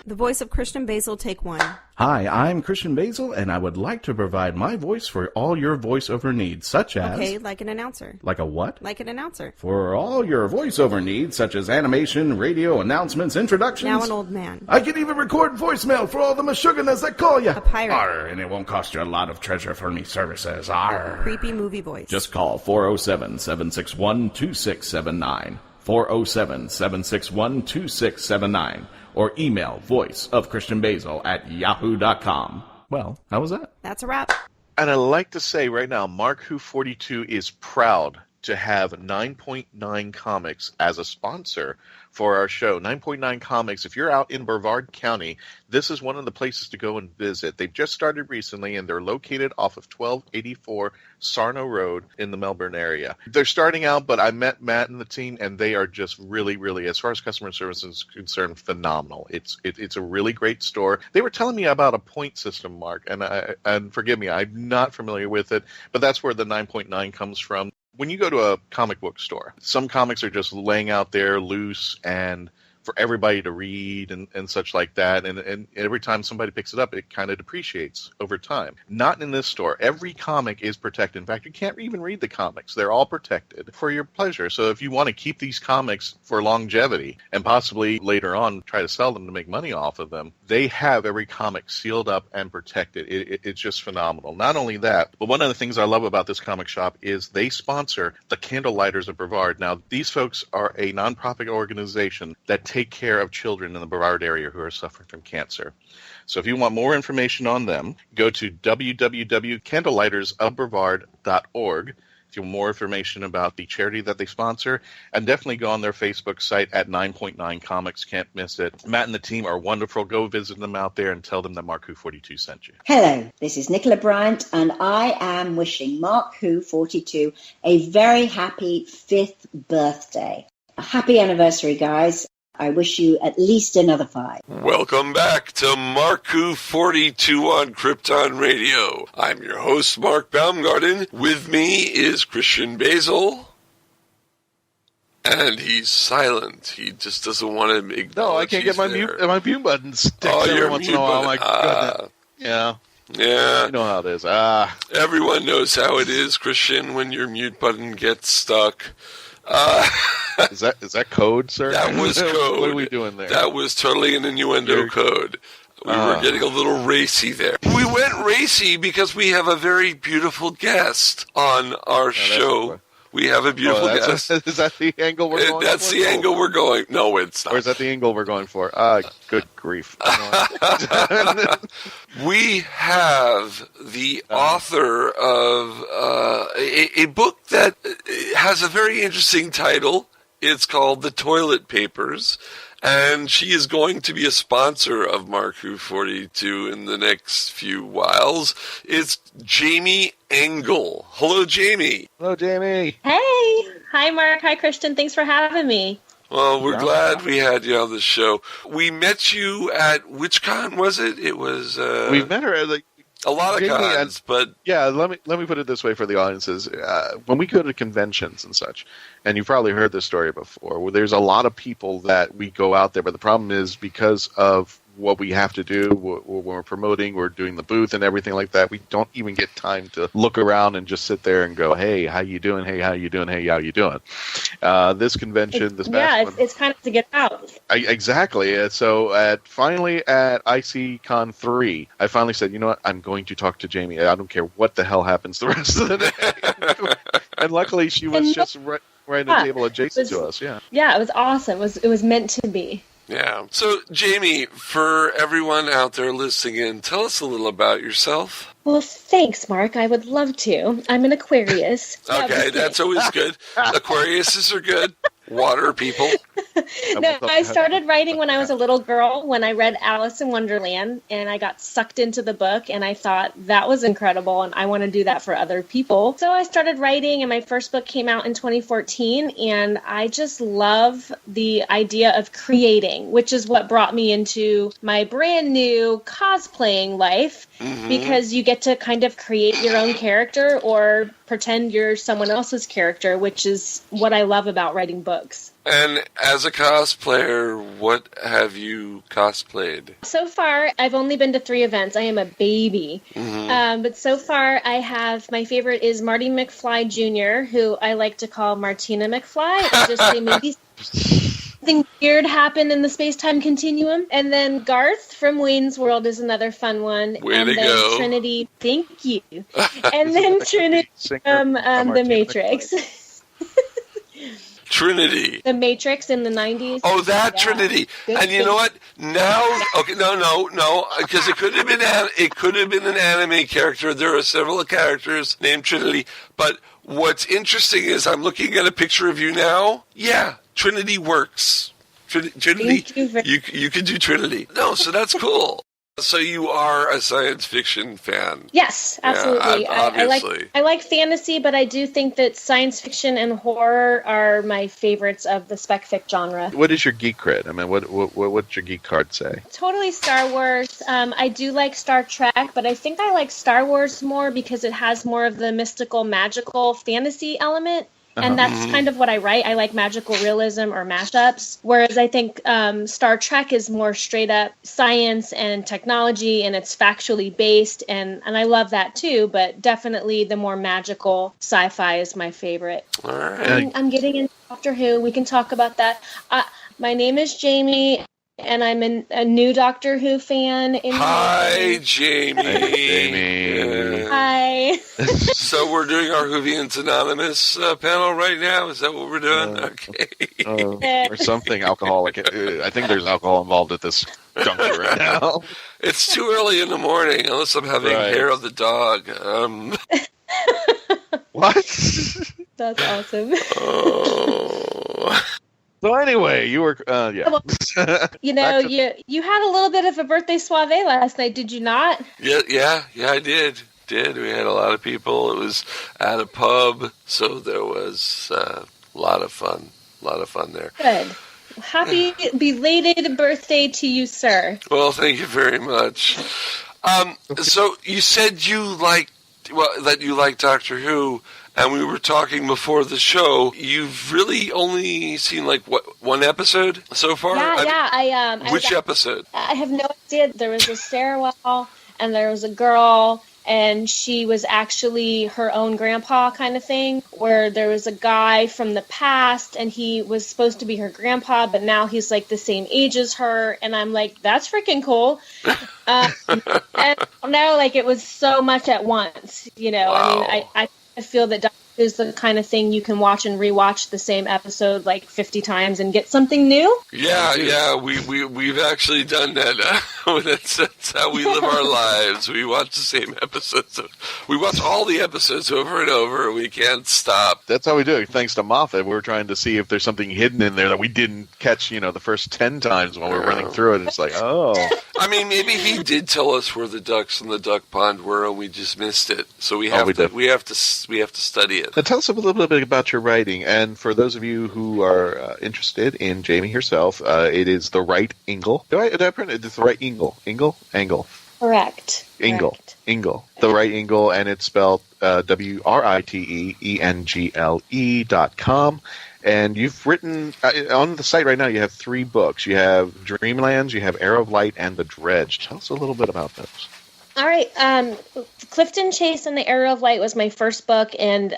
The voice of Christian Basil, take 1. Hi, I'm Christian Basil, and I would like to provide my voice for all your voiceover needs, such as... Okay, like an announcer. Like a what? Like an announcer. For all your voiceover needs, such as animation, radio, announcements, introductions... Now an old man. I can even record voicemail for all the Meshuggahs that call you. A pirate. Arr, and it won't cost you a lot of treasure for me services. Arr. Creepy movie voice. Just call 407-761-2679. 407-761-2679. Or email voiceofchristianbasil@yahoo.com. Well, how was that? That's a wrap. And I'd like to say right now, MarkWHO 42 is proud to have 9.9 Comics as a sponsor for our show. 9.9 Comics, if you're out in Brevard County, this is one of the places to go and visit. They've just started recently, and they're located off of 1284 Sarno Road in the Melbourne area. They're starting out, but I met Matt and the team, and they are just really, really, as far as customer service is concerned, phenomenal. It's a really great store. They were telling me about a point system, Mark, and forgive me, I'm not familiar with it, but that's where the 9.9 comes from. When you go to a comic book store, some comics are just laying out there loose and for everybody to read and such like that. And every time somebody picks it up, it kind of depreciates over time. Not in this store. Every comic is protected. In fact, you can't even read the comics. They're all protected for your pleasure. So if you want to keep these comics for longevity and possibly later on try to sell them to make money off of them, they have every comic sealed up and protected. It's just phenomenal. Not only that, but one of the things I love about this comic shop is they sponsor the Candlelighters of Brevard. Now, these folks are a nonprofit organization that take care of children in the Brevard area who are suffering from cancer. So if you want more information on them, go to www.candlelightersofbrevard.org. If you want more information about the charity that they sponsor, and definitely go on their Facebook site at 9.9 Comics. Can't miss it. Matt and the team are wonderful. Go visit them out there and tell them that MarkWHO42 sent you. Hello, this is Nicola Bryant, and I am wishing MarkWHO42 a very happy 5th birthday. A happy anniversary, guys. I wish you at least another 5. Welcome back to MarkWHO42 on Krypton Radio. I'm your host, Mark Baumgarten. With me is Christian Basil. And he's silent. He just doesn't want to acknowledge. No, I can't get my mute button sticks every once in a while. My goodness. Yeah. Yeah. You know how it is. Everyone knows how it is, Christian, when your mute button gets stuck. Is that code, sir? That was code. What are we doing there? That was totally an innuendo code. We were getting a little racy there. We went racy because we have a very beautiful guest on our show. We have a beautiful guest. Is that the angle we're going for? That's the angle we're going. No, it's not. Or is that the angle we're going for? Good grief. We have the author of a book that has a very interesting title. It's called The Toilet Papers, and she is going to be a sponsor of MarkWHO42 in the next few whiles. It's Jaimie Engle. Hello, Jaimie. Hello, Jaimie. Hey. Hi, Mark. Hi, Christian. Thanks for having me. Well, we're glad we had you on the show. We met you at which con was it? It was... we met her at a lot of cons, but... Yeah, let me put it this way for the audiences. When we go to conventions and such, and you've probably heard this story before, where there's a lot of people that we go out there, but the problem is because of what we have to do when we're promoting, we're doing the booth and everything like that, we don't even get time to look around and just sit there and go, hey, how you doing? Hey, how you doing? Hey, how you doing? This convention, it's kind of to get out. Exactly. So finally at ICCon 3, I finally said, you know what, I'm going to talk to Jaimie. I don't care what the hell happens the rest of the day. And luckily she was just right at the table adjacent to us. Yeah. Yeah, it was awesome. It was meant to be. Yeah. So, Jaimie, for everyone out there listening in, tell us a little about yourself. Well, thanks, Mark. I would love to. I'm an Aquarius. Okay, that's always good. Aquariuses are good. Water people. No, I started writing when I was a little girl, when I read Alice in Wonderland, and I got sucked into the book, and I thought that was incredible, and I want to do that for other people. So I started writing, and my first book came out in 2014, and I just love the idea of creating, which is what brought me into my brand new cosplaying life, because you get to kind of create your own character or pretend you're someone else's character, which is what I love about writing books. And as a cosplayer, what have you cosplayed? So far, I've only been to 3 events. I am a baby. But so far, I have, my favorite is Marty McFly Jr., who I like to call Martina McFly. I just say maybe something weird happened in the space-time continuum. And then Garth from Wayne's World is another fun one. Way to go. Trinity, thank you. And then Trinity from The Matrix. Trinity. The Matrix in the 90s. Oh, that Trinity. And you know what? Now, okay, no, because it could have been an anime character. There are several characters named Trinity. But what's interesting is I'm looking at a picture of you now. Yeah, Trinity works. Trinity, you can do Trinity. No, so that's cool. So you are a science fiction fan? Yes, absolutely. Yeah, obviously. I like fantasy, but I do think that science fiction and horror are my favorites of the spec fic genre. What is your geek cred? I mean, what's your geek card say? Totally Star Wars. I do like Star Trek, but I think I like Star Wars more because it has more of the mystical, magical fantasy element. And that's kind of what I write. I like magical realism or mashups, whereas I think Star Trek is more straight up science and technology, and it's factually based, and I love that too, but definitely the more magical sci-fi is my favorite. All right. I'm getting into Doctor Who. We can talk about that. My name is Jaimie. and I'm a new Doctor Who fan. Hi, Jaimie. Jaimie. Hi. So we're doing our Whovians Anonymous panel right now? Is that what we're doing? Okay. Or something alcoholic. I think there's alcohol involved at this juncture right now. It's too early in the morning, unless I'm having hair of the dog. What? That's awesome. Oh. So anyway, you were, you had a little bit of a birthday soiree last night, did you not? Yeah, I did. We had a lot of people. It was at a pub, so there was a lot of fun there. Good. Happy belated birthday to you, sir. Well, thank you very much. So you said that you liked Doctor Who, and we were talking before the show. You've really only seen one episode so far? Which episode? I have no idea. There was a stairwell, and there was a girl, and she was actually her own grandpa kind of thing, where there was a guy from the past, and he was supposed to be her grandpa, but now he's like the same age as her, and I'm like, that's freaking cool. And now, it was so much at once, Wow. I mean, I feel that Doctor Who is the kind of thing you can watch and rewatch the same episode 50 times and get something new. Yeah, we've actually done that. That's how we live our lives. We watch the same episodes. We watch all the episodes over and over. We can't stop. That's how we do it. Thanks to Moffat, we're trying to see if there's something hidden in there that we didn't catch, the first 10 times when we're running through it. It's like, oh. I mean, maybe he did tell us where the ducks in the duck pond were, and we just missed it. So we have to study it. Now tell us a little bit about your writing, and for those of you who are interested in Jaimie herself, it is The Right Engle. Did I print it? It's The Right Engle. Angle. Correct. Engle. The Right Engle, and it's spelled WRITEENGLE.com. And you've written, on the site right now, you have 3 books. You have Dreamlands, you have Arrow of Light, and The Dredge. Tell us a little bit about those. All right. Clifton Chase and the Arrow of Light was my first book, and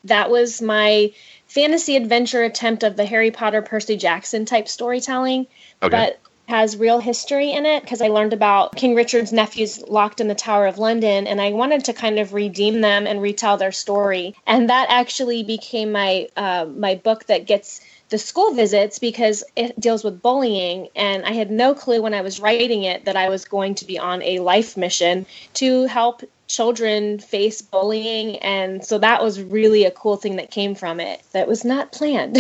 that was my fantasy adventure attempt of the Harry Potter, Percy Jackson type storytelling, but has real history in it because I learned about King Richard's nephews locked in the Tower of London, and I wanted to kind of redeem them and retell their story. And that actually became my my book that gets the school visits because it deals with bullying, and I had no clue when I was writing it that I was going to be on a life mission to help children face bullying, and so that was really a cool thing that came from it that was not planned.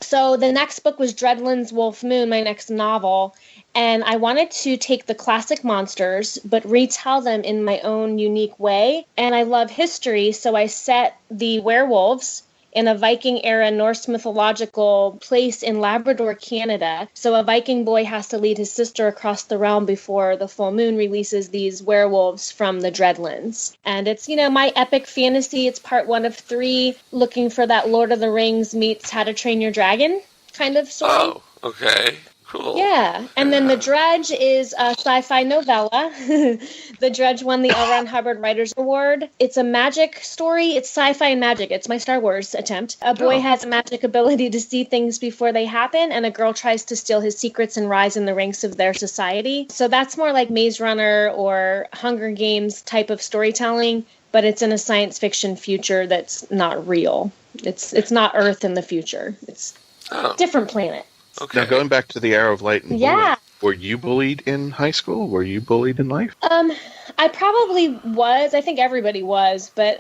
So the next book was Dreadlands Wolf Moon, my next novel, and I wanted to take the classic monsters but retell them in my own unique way, and I love history, so I set the werewolves in a Viking-era Norse mythological place in Labrador, Canada. So a Viking boy has to lead his sister across the realm before the full moon releases these werewolves from the Dreadlands. And it's, my epic fantasy. It's part 1 of 3, looking for that Lord of the Rings meets How to Train Your Dragon kind of story. Oh, okay. Cool. Yeah, and then The Dredge is a sci-fi novella. The Dredge won the L. Ron Hubbard Writers Award. It's a magic story. It's sci-fi and magic. It's my Star Wars attempt. A boy has a magic ability to see things before they happen, and a girl tries to steal his secrets and rise in the ranks of their society. So that's more like Maze Runner or Hunger Games type of storytelling, but it's in a science fiction future that's not real. It's not Earth in the future. It's a different planet. Okay. Now, going back to the Arrow of Light and bullying, were you bullied in high school? Were you bullied in life? I probably was. I think everybody was, but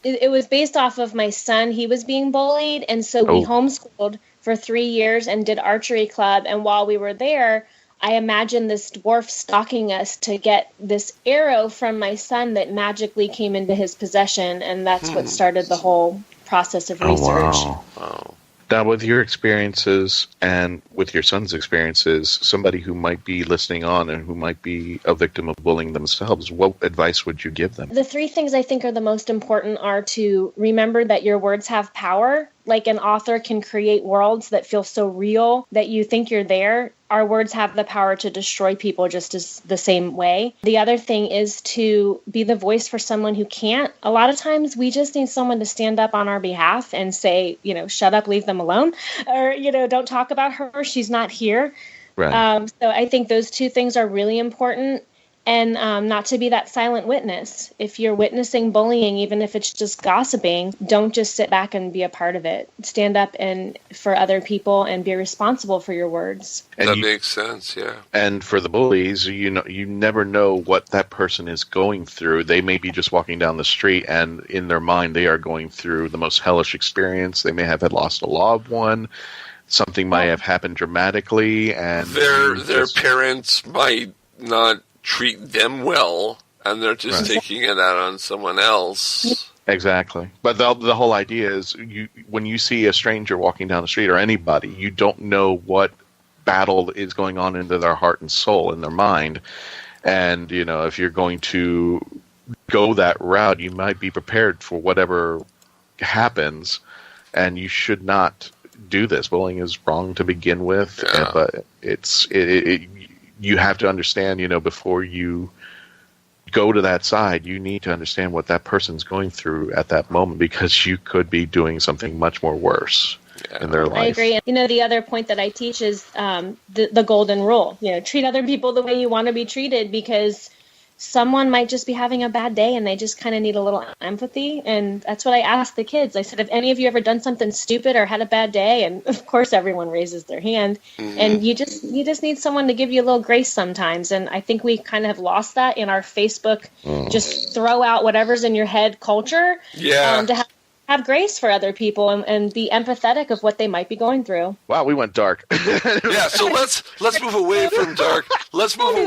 it was based off of my son. He was being bullied, and so we homeschooled for 3 years and did archery club, and while we were there, I imagined this dwarf stalking us to get this arrow from my son that magically came into his possession, and that's what started the whole process of research. Wow. Now, with your experiences and with your son's experiences, somebody who might be listening on and who might be a victim of bullying themselves, what advice would you give them? The 3 things I think are the most important are to remember that your words have power. Like an author can create worlds that feel so real that you think you're there. Our words have the power to destroy people just as the same way. The other thing is to be the voice for someone who can't. A lot of times we just need someone to stand up on our behalf and say, shut up, leave them alone. Or, don't talk about her. She's not here. Right. So I think those two things are really important. And not to be that silent witness. If you're witnessing bullying, even if it's just gossiping, don't just sit back and be a part of it. Stand up and for other people and be responsible for your words. That makes sense, yeah. And for the bullies, you never know what that person is going through. They may be just walking down the street, and in their mind, they are going through the most hellish experience. They may have had lost a loved one. Something might have happened dramatically, and their parents might not treat them well, and they're just taking it out on someone else. Exactly. But the whole idea is, when you see a stranger walking down the street, or anybody, you don't know what battle is going on into their heart and soul, in their mind. And, if you're going to go that route, you might be prepared for whatever happens, and you should not do this. Bullying is wrong to begin with, but you have to understand, before you go to that side, you need to understand what that person's going through at that moment, because you could be doing something much more worse in their life. I agree. The other point that I teach is the golden rule. Treat other people the way you want to be treated, because someone might just be having a bad day and they just kind of need a little empathy. And that's what I asked the kids. I said, have any of you ever done something stupid or had a bad day? And of course, everyone raises their hand. Mm-hmm. And you just need someone to give you a little grace sometimes. And I think we kind of have lost that in our Facebook, just throw out whatever's in your head culture. Yeah. To have grace for other people and be empathetic of what they might be going through. Wow, we went dark. Yeah, so let's move away from dark. Let's move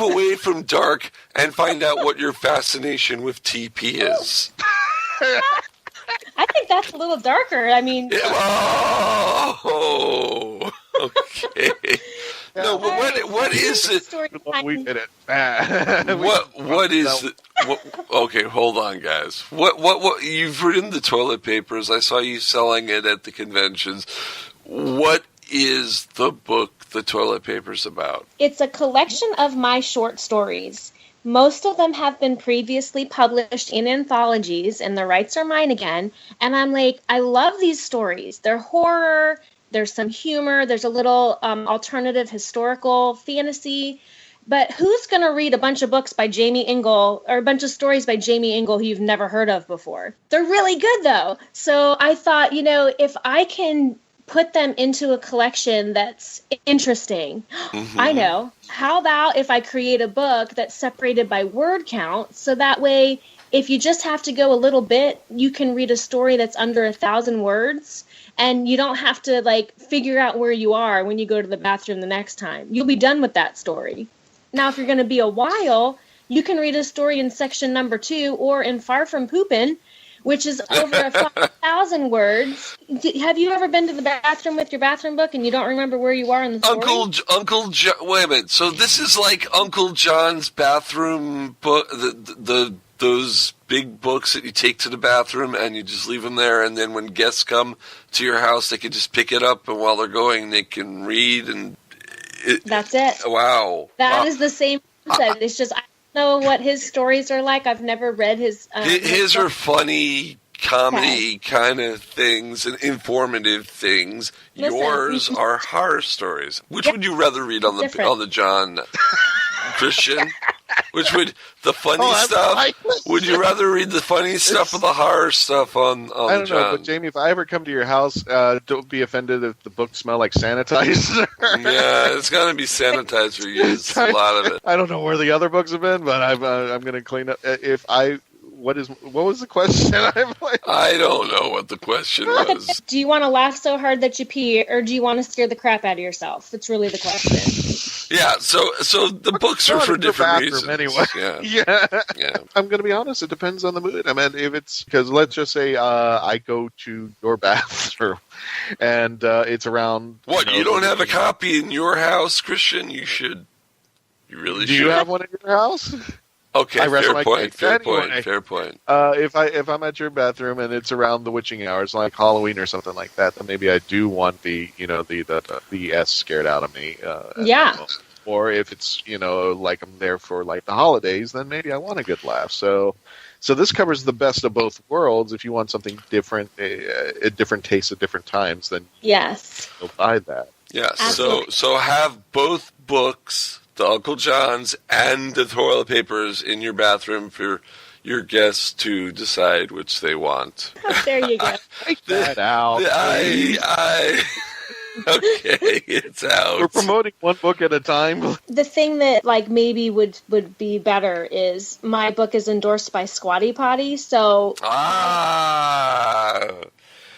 away from dark and find out what your fascination with TP is. I think that's a little darker. I mean, oh, okay. No, but what is it? We did it. What is it? Okay, hold on, guys. What? You've written the toilet papers. I saw you selling it at the conventions. What is the book, The Toilet Papers, about? It's a collection of my short stories. Most of them have been previously published in anthologies, and the rights are mine again. And I'm like, I love these stories. They're horror. There's some humor. There's a little alternative historical fantasy. But who's going to read a bunch of books by Jaimie Engle, or a bunch of stories by Jaimie Engle who you've never heard of before? They're really good, though. So I thought, if I can put them into a collection that's interesting, I know. How about if I create a book that's separated by word count, so that way, if you just have to go a little bit, you can read a story that's under 1,000 words. And you don't have to, figure out where you are when you go to the bathroom the next time. You'll be done with that story. Now, if you're going to be a while, you can read a story in section number 2 or in Far From Poopin', which is over 1,000 words. Have you ever been to the bathroom with your bathroom book and you don't remember where you are in the story? Uncle John. Wait a minute. So this is like Uncle John's bathroom book, those big books that you take to the bathroom and you just leave them there, and then when guests come to your house, they can just pick it up, and while they're going, they can read. And that's it. Wow. That is the same concept. It's just I don't know what his stories are like. I've never read his. His are funny comedy kind of things and informative things. Yours are horror stories. Which would you rather read on the John Christian? Which would the funny stuff? Would you rather read the funny stuff or the horror stuff on I don't John? know, but Jaimie, if I ever come to your house, don't be offended if the books smell like sanitizer. Yeah, it's gonna be sanitizer used. A lot of it. I don't know where the other books have been, but I'm gonna clean up. What was the question? I don't know what the question was. Do you want to laugh so hard that you pee, or do you want to scare the crap out of yourself? That's really the question. Yeah, so the books are for different reasons. Anyway. Yeah. I'm going to be honest. It depends on the mood. I mean, if it's because let's just say I go to your bathroom and it's around. What? You don't have a copy in your house, Christian? You should. You really should. Do you have one in your house? Okay, fair point. Fair point. If I'm at your bathroom and it's around the witching hours, like Halloween or something like that, then maybe I do want the S scared out of me. Yeah. Or if it's like I'm there for like the holidays, then maybe I want a good laugh. So this covers the best of both worlds. If you want something different, a different taste at different times, then yes, you'll buy that. Yes. Absolutely. So have both books, the Uncle John's and the toilet papers, in your bathroom for your guests to decide which they want. There you go. Take that out. Okay, it's out. We're promoting one book at a time. The thing that maybe would be better is my book is endorsed by Squatty Potty, so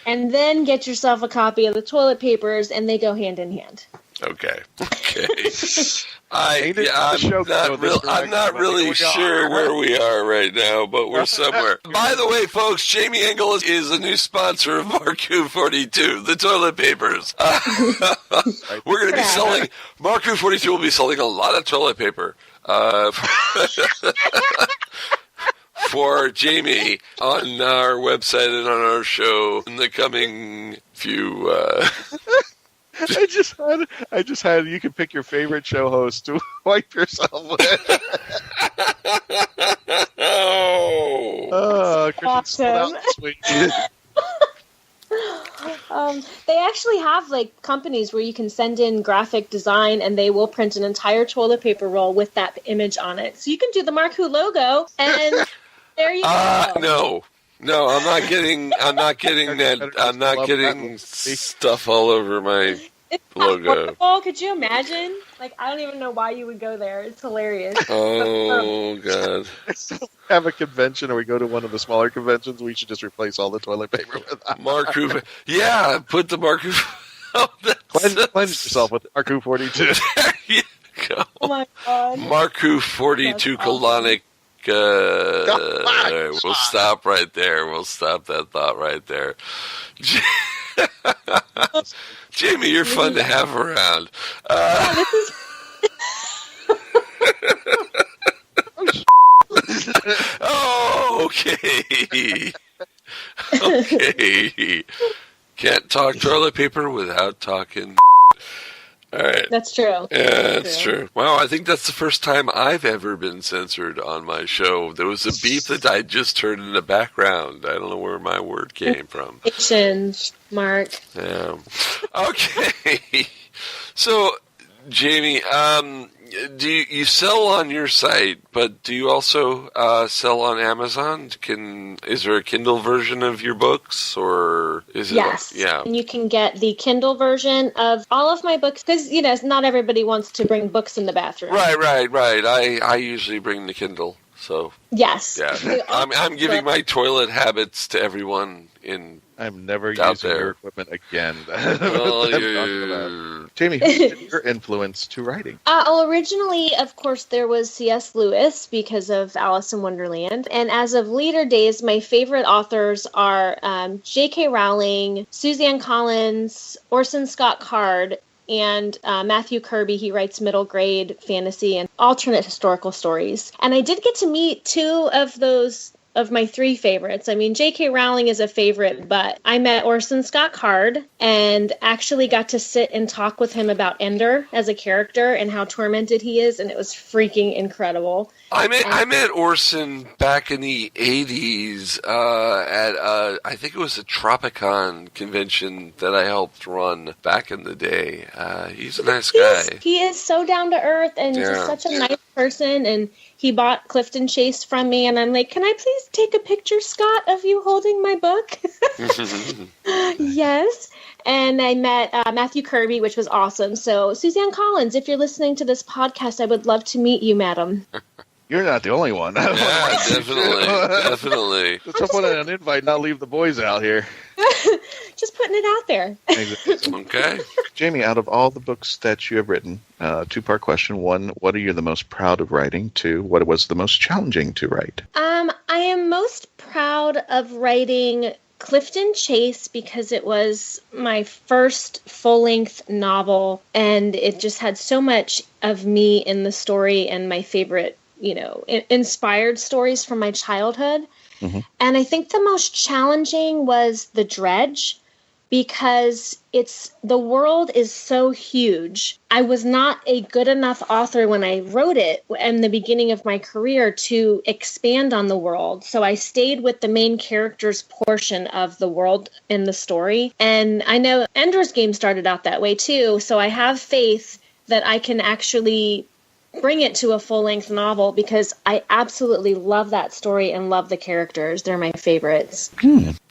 and then get yourself a copy of the toilet papers, and they go hand in hand. Okay. I'm not really sure where we are right now, but we're somewhere. By the way, folks, Jaimie Engle is a new sponsor of MarkWHO 42, the toilet papers. We're going to be selling, MarkWHO 42 will be selling a lot of toilet paper for Jaimie on our website and on our show in the coming few... I just had you can pick your favorite show host to wipe yourself with. Awesome. They actually have companies where you can send in graphic design and they will print an entire toilet paper roll with that image on it. So you can do the MarkWHO logo and there you go. No, I'm not getting that. I'm not getting stuff all over my logo. Oh, could you imagine? I don't even know why you would go there. It's hilarious. Oh, God. Have a convention, or we go to one of the smaller conventions, we should just replace all the toilet paper with that. MarkWHO. Yeah, put the MarkWHO. Cleanse yourself with MarkWHO 42. There you go. Oh, my God. MarkWHO 42 colonic. We'll stop right there. We'll stop that thought right there. Jaimie, you're fun to have around. Oh, okay. Okay. Can't talk toilet paper without talking. All right. That's true. Yeah, that's true. Wow, I think that's the first time I've ever been censored on my show. There was a beep that I just heard in the background. I don't know where my word came from. Mark. Yeah. Okay. So, Jaimie, do you sell on your site, but do you also sell on Amazon? Is there a Kindle version of your books, or is it? Yes. Yeah. And you can get the Kindle version of all of my books because not everybody wants to bring books in the bathroom. Right. I usually bring the Kindle, so yes. Yeah. I'm giving my toilet habits to everyone in. I'm never using your equipment again. Well, Jaimie, who's been your influence to writing? Originally, of course, there was C.S. Lewis because of Alice in Wonderland. And as of later days, my favorite authors are J.K. Rowling, Suzanne Collins, Orson Scott Card, and Matthew Kirby. He writes middle grade fantasy and alternate historical stories. And I did get to meet two of my three favorites. I mean, J.K. Rowling is a favorite, but I met Orson Scott Card and actually got to sit and talk with him about Ender as a character and how tormented he is, and it was freaking incredible. I met Orson back in the 80s at, I think it was a Tropicon convention that I helped run back in the day. He's a nice guy. He is so down to earth and just such a nice person, and he bought Clifton Chase from me, and I'm like, can I please take a picture, Scott, of you holding my book? Yes. And I met Matthew Kirby, which was awesome. So, Suzanne Collins, if you're listening to this podcast, I would love to meet you, madam. You're not the only one. Yeah, definitely. Just put an invite, not leave the boys out here. Just putting it out there. Okay. Jaimie, out of all the books that you have written, two-part question. One, what are you the most proud of writing? Two, what was the most challenging to write? I am most proud of writing Clifton Chase because it was my first full-length novel, and it just had so much of me in the story and my favorite, inspired stories from my childhood. Mm-hmm. And I think the most challenging was The Dredge because the world is so huge. I was not a good enough author when I wrote it in the beginning of my career to expand on the world. So I stayed with the main character's portion of the world in the story. And I know Ender's Game started out that way too. So I have faith that I can actually bring it to a full-length novel because I absolutely love that story and love the characters. They're my favorites.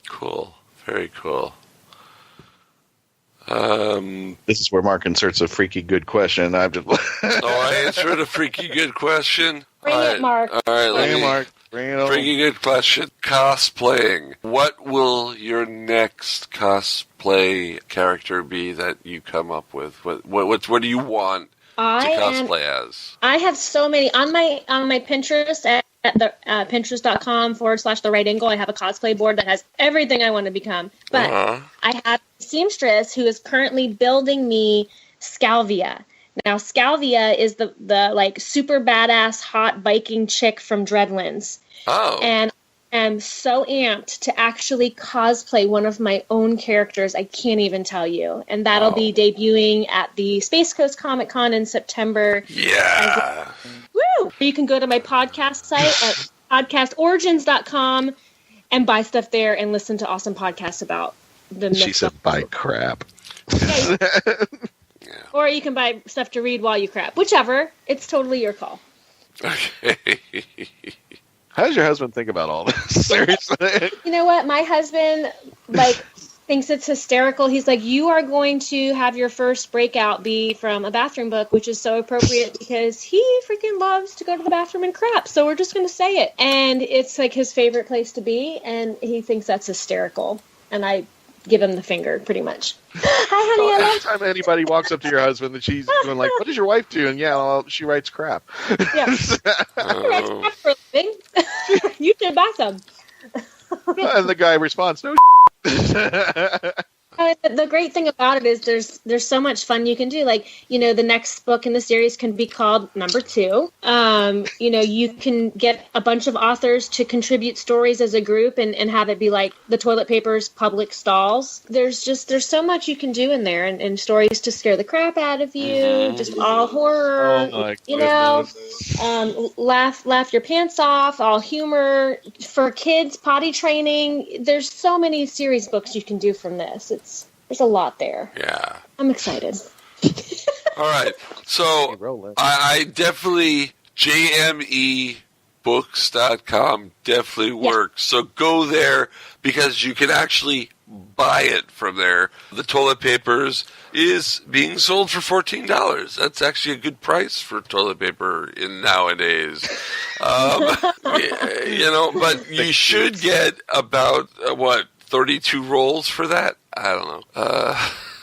Cool. Very cool. This is where Mark inserts a freaky good question. I answered a freaky good question. Bring it, Mark. All right, Bring it, Mark. Bring it over. Freaky good question. Cosplaying. What will your next cosplay character be that you come up with? What do you want to cosplay as? I have so many on my Pinterest at the pinterest.com/the right angle. I have a cosplay board that has everything I want to become. But I have a seamstress who is currently building me Scalvia. Now, Scalvia is the like super badass hot Viking chick from Dreadlands. Oh. And I'm so amped to actually cosplay one of my own characters. I can't even tell you. And that'll be debuting at the Space Coast Comic Con in September. Yeah. Woo! You can go to my podcast site at podcastorigins.com and buy stuff there and listen to awesome podcasts about the She said buy crap. Yeah. Or you can buy stuff to read while you crap. Whichever. It's totally your call. Okay. How does your husband think about all this? Seriously? You know what? My husband, thinks it's hysterical. He's like, you are going to have your first breakout be from a bathroom book, which is so appropriate because he freaking loves to go to the bathroom and crap. So we're just going to say it. And it's like his favorite place to be. And he thinks that's hysterical. And I give him the finger, pretty much. Hi, honey. So every time anybody walks up to your husband, and she's going like, "What does your wife do?" And she writes crap. Yeah, she writes crap for a living. You should buy some. And the guy responds, "No." The great thing about it is there's so much fun you can do. Like, the next book in the series can be called Number 2. You can get a bunch of authors to contribute stories as a group and have it be like the toilet paper's public stalls. There's so much you can do in there and stories to scare the crap out of you, just all horror, oh my laugh your pants off, all humor for kids, potty training. There's so many series books you can do from this. There's a lot there. Yeah. I'm excited. All right. So I definitely, jmebooks.com definitely works. So go there because you can actually buy it from there. The toilet papers is being sold for $14. That's actually a good price for toilet paper in nowadays. But you should get about, 32 rolls for that? I don't know.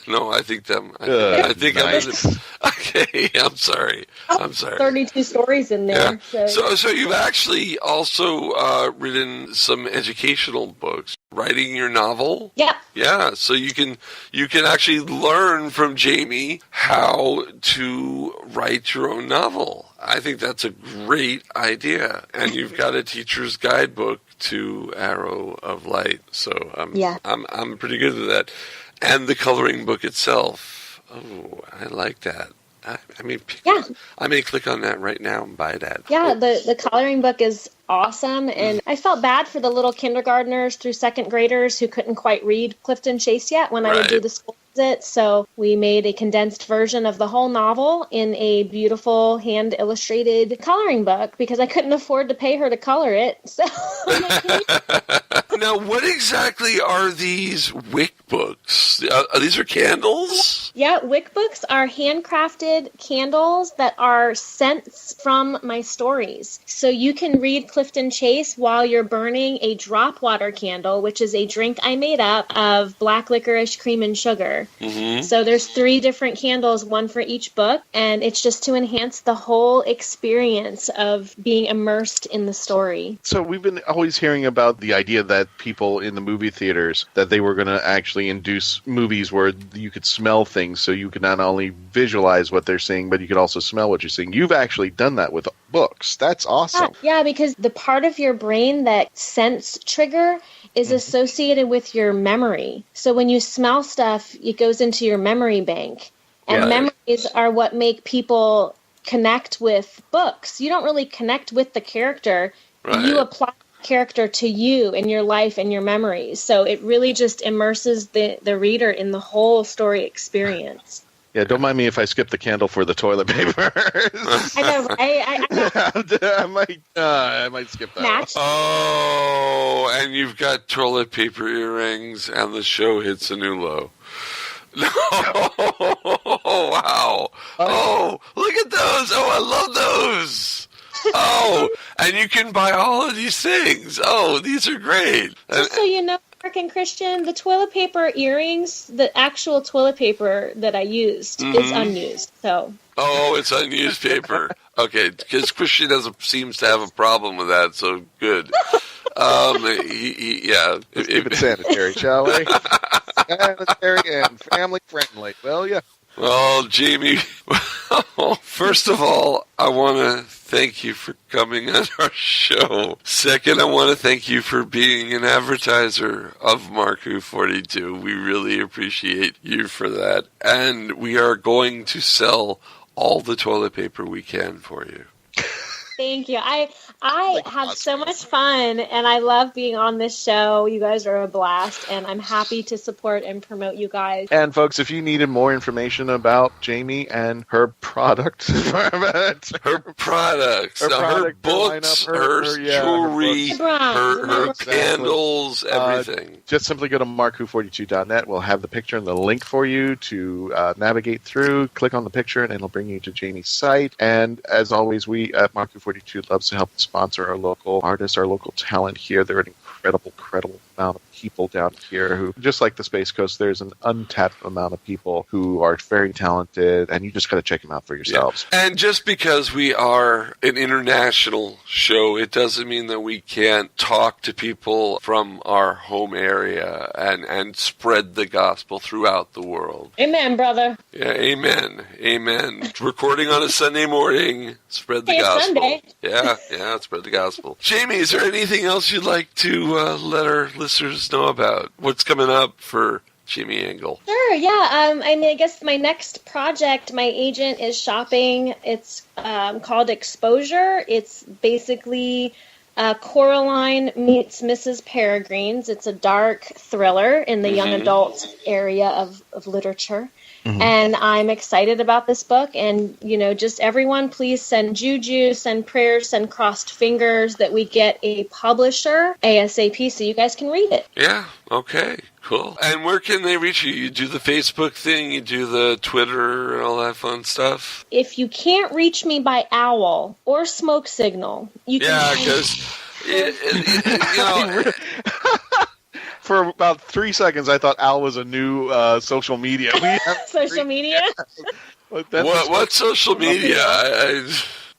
No, I think I think nice. Okay, I'm sorry. 32 stories in there. Yeah. So you've actually also written some educational books. Writing your novel? Yeah. Yeah, so you can actually learn from Jaimie how to write your own novel. I think that's a great idea. And you've got a teacher's guidebook to Arrow of Light. So I'm pretty good at that. And the coloring book itself. Oh, I like that. I may click on that right now and buy that. Yeah, the coloring book is awesome. And I felt bad for the little kindergartners through second graders who couldn't quite read Clifton Chase yet when I would do the school visit. So we made a condensed version of the whole novel in a beautiful hand-illustrated coloring book because I couldn't afford to pay her to color it. So Now, what exactly are these wick books? These are candles? Yeah, wick books are handcrafted candles that are scents from my stories. So you can read Clifton Chase while you're burning a drop water candle, which is a drink I made up of black licorice, cream, and sugar. Mm-hmm. So there's 3 different candles, one for each book, and it's just to enhance the whole experience of being immersed in the story. So we've been always hearing about the idea that people in the movie theaters, that they were going to actually actually induce movies where you could smell things, so you could not only visualize what they're seeing, but you could also smell what you're seeing. You've actually done that with books. That's awesome. Yeah, because the part of your brain that sense trigger is associated with your memory. So when you smell stuff, it goes into your memory bank. And memories are what make people connect with books. You don't really connect with the character. Right. You apply the character to you and your life and your memories. So it really just immerses the reader in the whole story experience. Yeah, don't mind me if I skip the candle for the toilet paper. I know, right? I might skip that. Match. Oh, and you've got toilet paper earrings, and the show hits a new low. Oh, wow. Oh, look at those. Oh, I love those. Oh, and you can buy all of these things. Oh, these are great. Just so you know, Mark and Christian, the toilet paper earrings, the actual toilet paper that I used is unused. So. Oh, it's unused paper. Okay, because Christian seems to have a problem with that, so good. Yeah. Let's keep it sanitary, shall we? Sanitary and family friendly. Well, yeah. Well, Jaimie, first of all, I want to thank you for coming on our show. Second, I want to thank you for being an advertiser of MarkWHO 42. We really appreciate you for that. And we are going to sell all the toilet paper we can for you. Thank you. I have so much fun, and I love being on this show. You guys are a blast, and I'm happy to support and promote you guys. And folks, if you needed more information about Jaimie and her product, her books, her jewelry, her candles, everything. Just simply go to MarkWHO42.net. We'll have the picture and the link for you to navigate through. Click on the picture, and it'll bring you to Jaimie's site. And as always, we at MarkWHO42 loves to help sponsor our local artists, our local talent here. They're an incredible amount of people down here who, just like the Space Coast, there's an untapped amount of people who are very talented, and you just got to check them out for yourselves. Yeah. And just because we are an international show, it doesn't mean that we can't talk to people from our home area and spread the gospel throughout the world. Amen, brother. Yeah, amen. Recording on a Sunday morning, spread the gospel. Sunday. Yeah, spread the gospel. Jaimie, is there anything else you'd like to let our listeners know about? What's coming up for Jaimie Engle? Sure, yeah. I guess my next project, my agent is shopping. It's called Exposure. It's basically Coraline meets Mrs. Peregrine's. It's a dark thriller in the young adult area of literature. And I'm excited about this book. And, just everyone, please send juju, send prayers, send crossed fingers that we get a publisher ASAP so you guys can read it. Yeah, okay, cool. And where can they reach you? You do the Facebook thing, you do the Twitter and all that fun stuff? If you can't reach me by owl or smoke signal, you can... Yeah, because... For about 3 seconds, I thought Al was a new social media. Social media? What social media?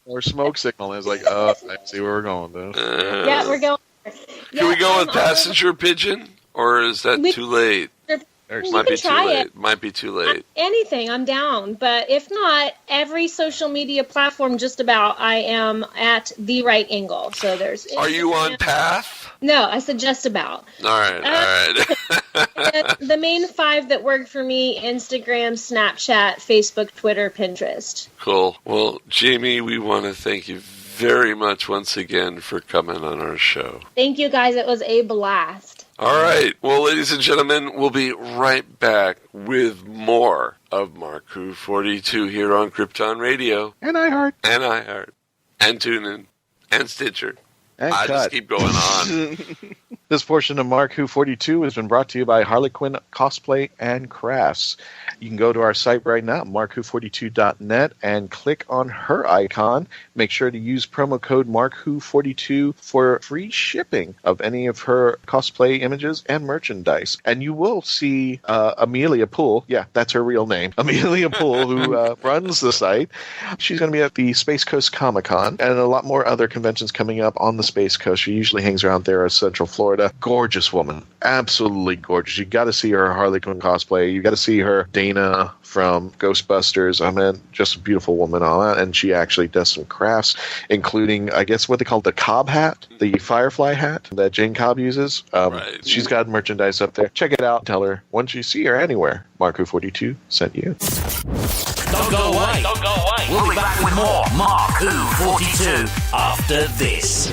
Or smoke signal. It's like, I see where we're going, though. Yeah, we're going. Can we go with passenger pigeon? Or is that too late? Might be too late. Anything, I'm down. But if not, every social media platform, just about, I am at The Right Angle. So there's. Are you on Path? No, I said just about. All right. The main 5 that work for me: Instagram, Snapchat, Facebook, Twitter, Pinterest. Cool. Well, Jaimie, we want to thank you very much once again for coming on our show. Thank you, guys. It was a blast. All right. Well, ladies and gentlemen, we'll be right back with more of MarkWHO 42 here on Krypton Radio. And iHeart. And TuneIn. And Stitcher. And I just keep going on. This portion of MarkWHO 42 has been brought to you by Harlequin Cosplay and Crafts. You can go to our site right now, MarkWHO42.net, and click on her icon. Make sure to use promo code MarkWHO42 for free shipping of any of her cosplay images and merchandise. And you will see Amelia Poole. Yeah, that's her real name. Amelia Poole, who runs the site. She's going to be at the Space Coast Comic-Con and a lot more other conventions coming up on the Space Coast. She usually hangs around there in Central Florida. Florida. Gorgeous woman. Absolutely gorgeous. You got to see her Harley Quinn cosplay. You got to see her Dana from Ghostbusters. I mean, just a beautiful woman, all that. And she actually does some crafts, including, I guess, what they call the Cobb hat, the Firefly hat that Jane Cobb uses. Right. She's got merchandise up there. Check it out. Tell her once you see her anywhere, MarkWHO42 sent you. Don't go away. Don't go away. We'll be back with more Mark Who 42 after this.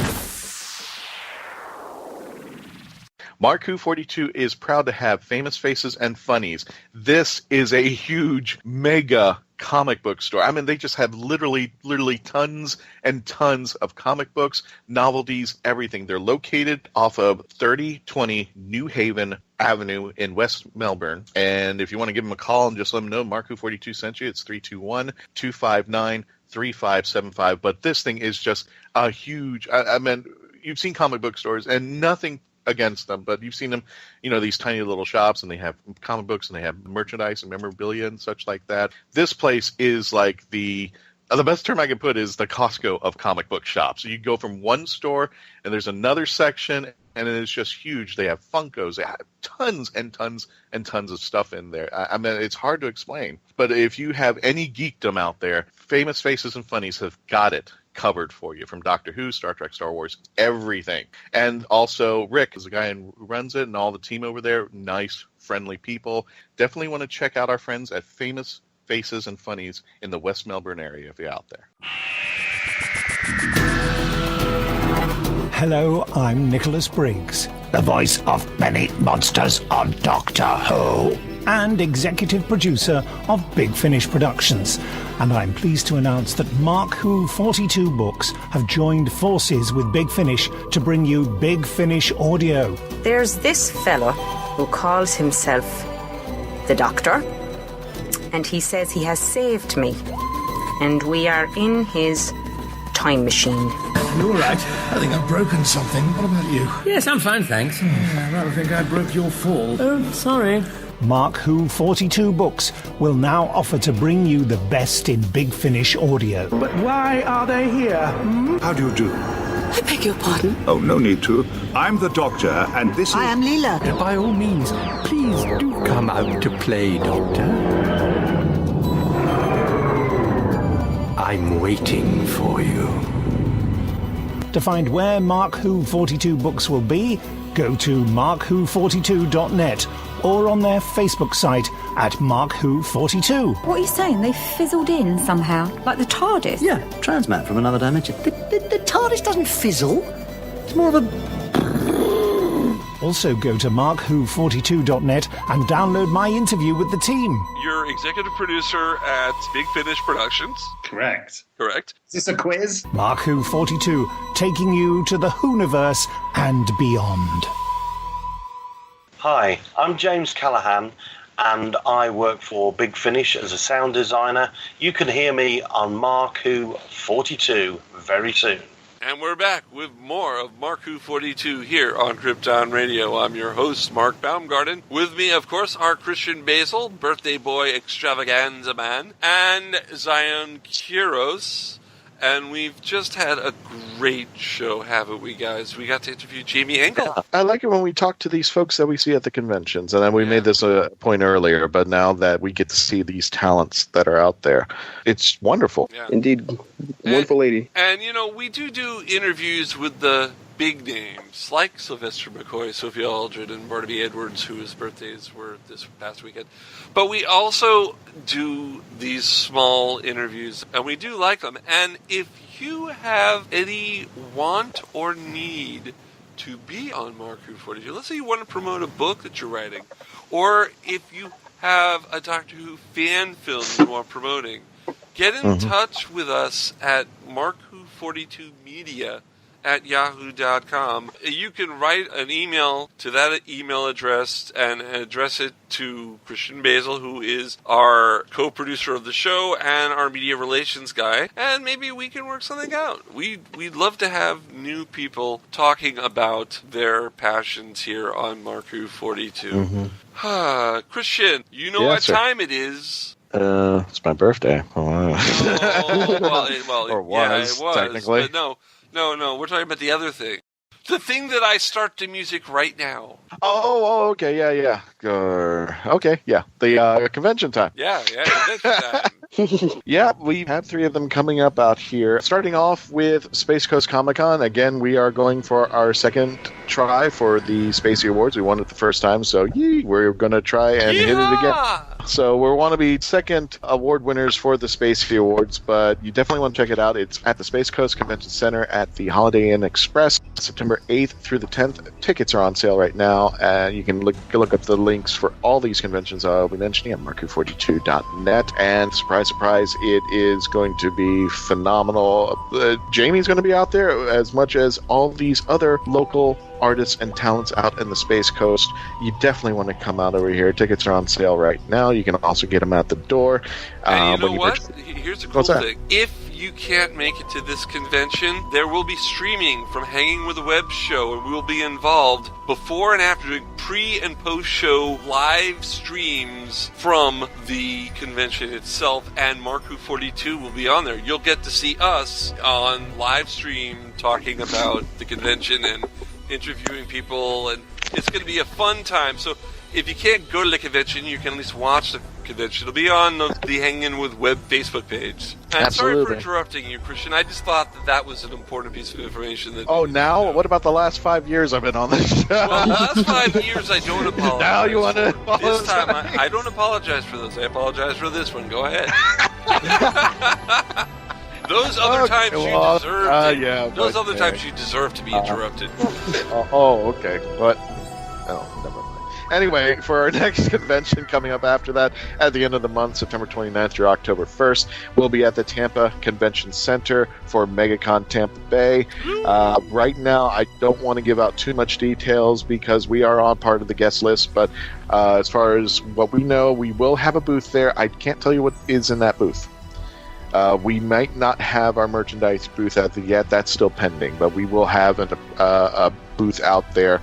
MarkWHO42 is proud to have Famous Faces and Funnies. This is a huge, mega comic book store. I mean, they just have literally tons and tons of comic books, novelties, everything. They're located off of 3020 New Haven Avenue in West Melbourne. And if you want to give them a call and just let them know MarkWHO42 sent you, it's 321-259-3575. But this thing is just a huge, I mean, you've seen comic book stores and nothing against them, but you've seen them, these tiny little shops, and they have comic books and they have merchandise and memorabilia and such like that. This place is like the best term I can put is the Costco of comic book shops. So you go from one store and there's another section, and it's just huge. They have Funkos. They have tons and tons and tons of stuff in there. I mean, it's hard to explain. But if you have any geekdom out there, Famous Faces and Funnies have got it covered for you, from Doctor Who, Star Trek, Star Wars, everything. And also Rick is the guy who runs it, and all the team over there, nice, friendly people. Definitely want to check out our friends at Famous Faces and Funnies in the West Melbourne area if you're out there. Hello, I'm Nicholas Briggs, the voice of many monsters on Doctor Who, and executive producer of Big Finish Productions. And I'm pleased to announce that MarkWHO42 Books have joined forces with Big Finish to bring you Big Finish Audio. There's this fella who calls himself the Doctor, and he says he has saved me, and we are in his time machine. You all right? I think I've broken something. What about you? Yes, I'm fine, thanks. I rather think I broke your fall. Oh, sorry. MarkWHO42 Books will now offer to bring you the best in Big Finish audio. But why are they here? How do you do? I beg your pardon? Oh, no need to. I'm the Doctor, and this is... I am Leela. By all means, please do come out to play, Doctor. I'm waiting for you. To find where MarkWHO42 Books will be, go to markwho42.net or on their Facebook site at MarkWHO42. What are you saying? They fizzled in somehow? Like the TARDIS? Yeah, transmat from another dimension. The TARDIS doesn't fizzle. It's more of a... Also go to markwho42.net and download my interview with the team. You're executive producer at Big Finish Productions. Correct. Correct. Is this a quiz? MarkWHO42, taking you to the Whoniverse and beyond. Hi, I'm James Callahan, and I work for Big Finish as a sound designer. You can hear me on MarkWHO42 very soon. And we're back with more of MarkWHO42 here on Krypton Radio. I'm your host, Mark Baumgarten. With me, of course, are Christian Basil, birthday boy extravaganza man, and Zion Kiros. And we've just had a great show, haven't we, guys? We got to interview Jaimie Engle. Yeah, I like it when we talk to these folks that we see at the conventions. And then we made this a point earlier, but now that we get to see these talents that are out there, it's wonderful. Yeah. Indeed. Wonderful lady. And, we do interviews with the big names, like Sylvester McCoy, Sophia Aldred, and Barnaby Edwards, whose birthdays were this past weekend. But we also do these small interviews, and we do like them. And if you have any want or need to be on MarkWHO42, let's say you want to promote a book that you're writing, or if you have a Doctor Who fan film you want promoting, get in touch with us at MarkWHO42media at yahoo.com. You can write an email to that email address and address it to Christian Basil, who is our co-producer of the show and our media relations guy, and maybe we can work something out. We'd love to have new people talking about their passions here on MarkWHO42. Christian, you know what time it is. It's my birthday. Well, or was, it was, technically. But no, we're talking about the other thing. The thing that I start the music right now. Oh, okay, yeah. Okay, yeah. The convention time. Yeah, convention time. Yeah, we have 3 of them coming up out here. Starting off with Space Coast Comic-Con. Again, we are going for our second try for the Spacey Awards. We won it the first time, so we're going to try and hit it again. So we want to be second award winners for the Spacey Awards, but you definitely want to check it out. It's at the Space Coast Convention Center at the Holiday Inn Express, September 8th through the 10th. Tickets are on sale right now, and you can look up the links for all these conventions I'll be mentioning at MarkWHO.net. And surprise, surprise, it is going to be phenomenal. Jaimie's going to be out there, as much as all these other local artists and talents out in the Space Coast. You definitely want to come out over here. Tickets are on sale right now. You can also get them at the door. And you know what? Here's the cool thing. If you can't make it to this convention, there will be streaming from Hanging with the Web show, and we will be involved before and after doing pre- and post-show live streams from the convention itself, and MarkWHO 42 will be on there. You'll get to see us on live stream talking about the convention and interviewing people, and it's going to be a fun time. So if you can't go to the convention, you can at least watch the convention. It'll be on the Hanging with Web Facebook page. And sorry for interrupting you, Christian. I just thought that was an important piece of information. Now? What about the last 5 years I've been on this show? Well, the last 5 years I don't apologize. Now you want to apologize? This time I don't apologize for this. I apologize for this one. Go ahead. Those other times you deserved it. Those other times you deserve to be interrupted. Okay. But never mind. Anyway, for our next convention coming up after that, at the end of the month, September 29th through October 1st, we'll be at the Tampa Convention Center for MegaCon Tampa Bay. Right now, I don't want to give out too much details because we are on part of the guest list, but as far as what we know, we will have a booth there. I can't tell you what is in that booth. We might not have our merchandise booth out there yet. That's still pending, but we will have a booth out there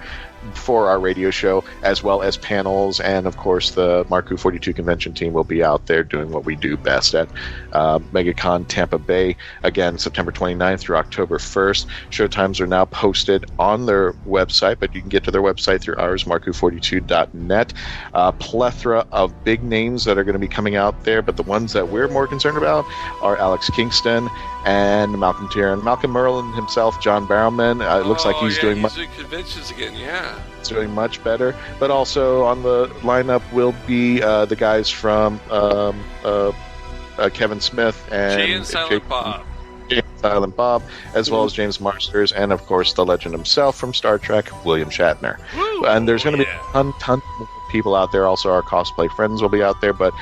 for our radio show, as well as panels, and of course the MarkWHO 42 convention team will be out there doing what we do best at MegaCon Tampa Bay. Again, September 29th through October 1st. Showtimes are now posted on their website, but you can get to their website through ours, MarkWHO42.net. Plethora of big names that are going to be coming out there, but the ones that we're more concerned about are Alex Kingston and Malcolm Tieran. Malcolm Merlin himself, John Barrowman. It looks like he's doing conventions again, It's doing much better. But also on the lineup will be the guys from Kevin Smith and Jay and Silent Bob. As well as James Marsters, and of course the legend himself from Star Trek, William Shatner. Woo! And there's going to be a ton of people out there. Also, our cosplay friends will be out there, but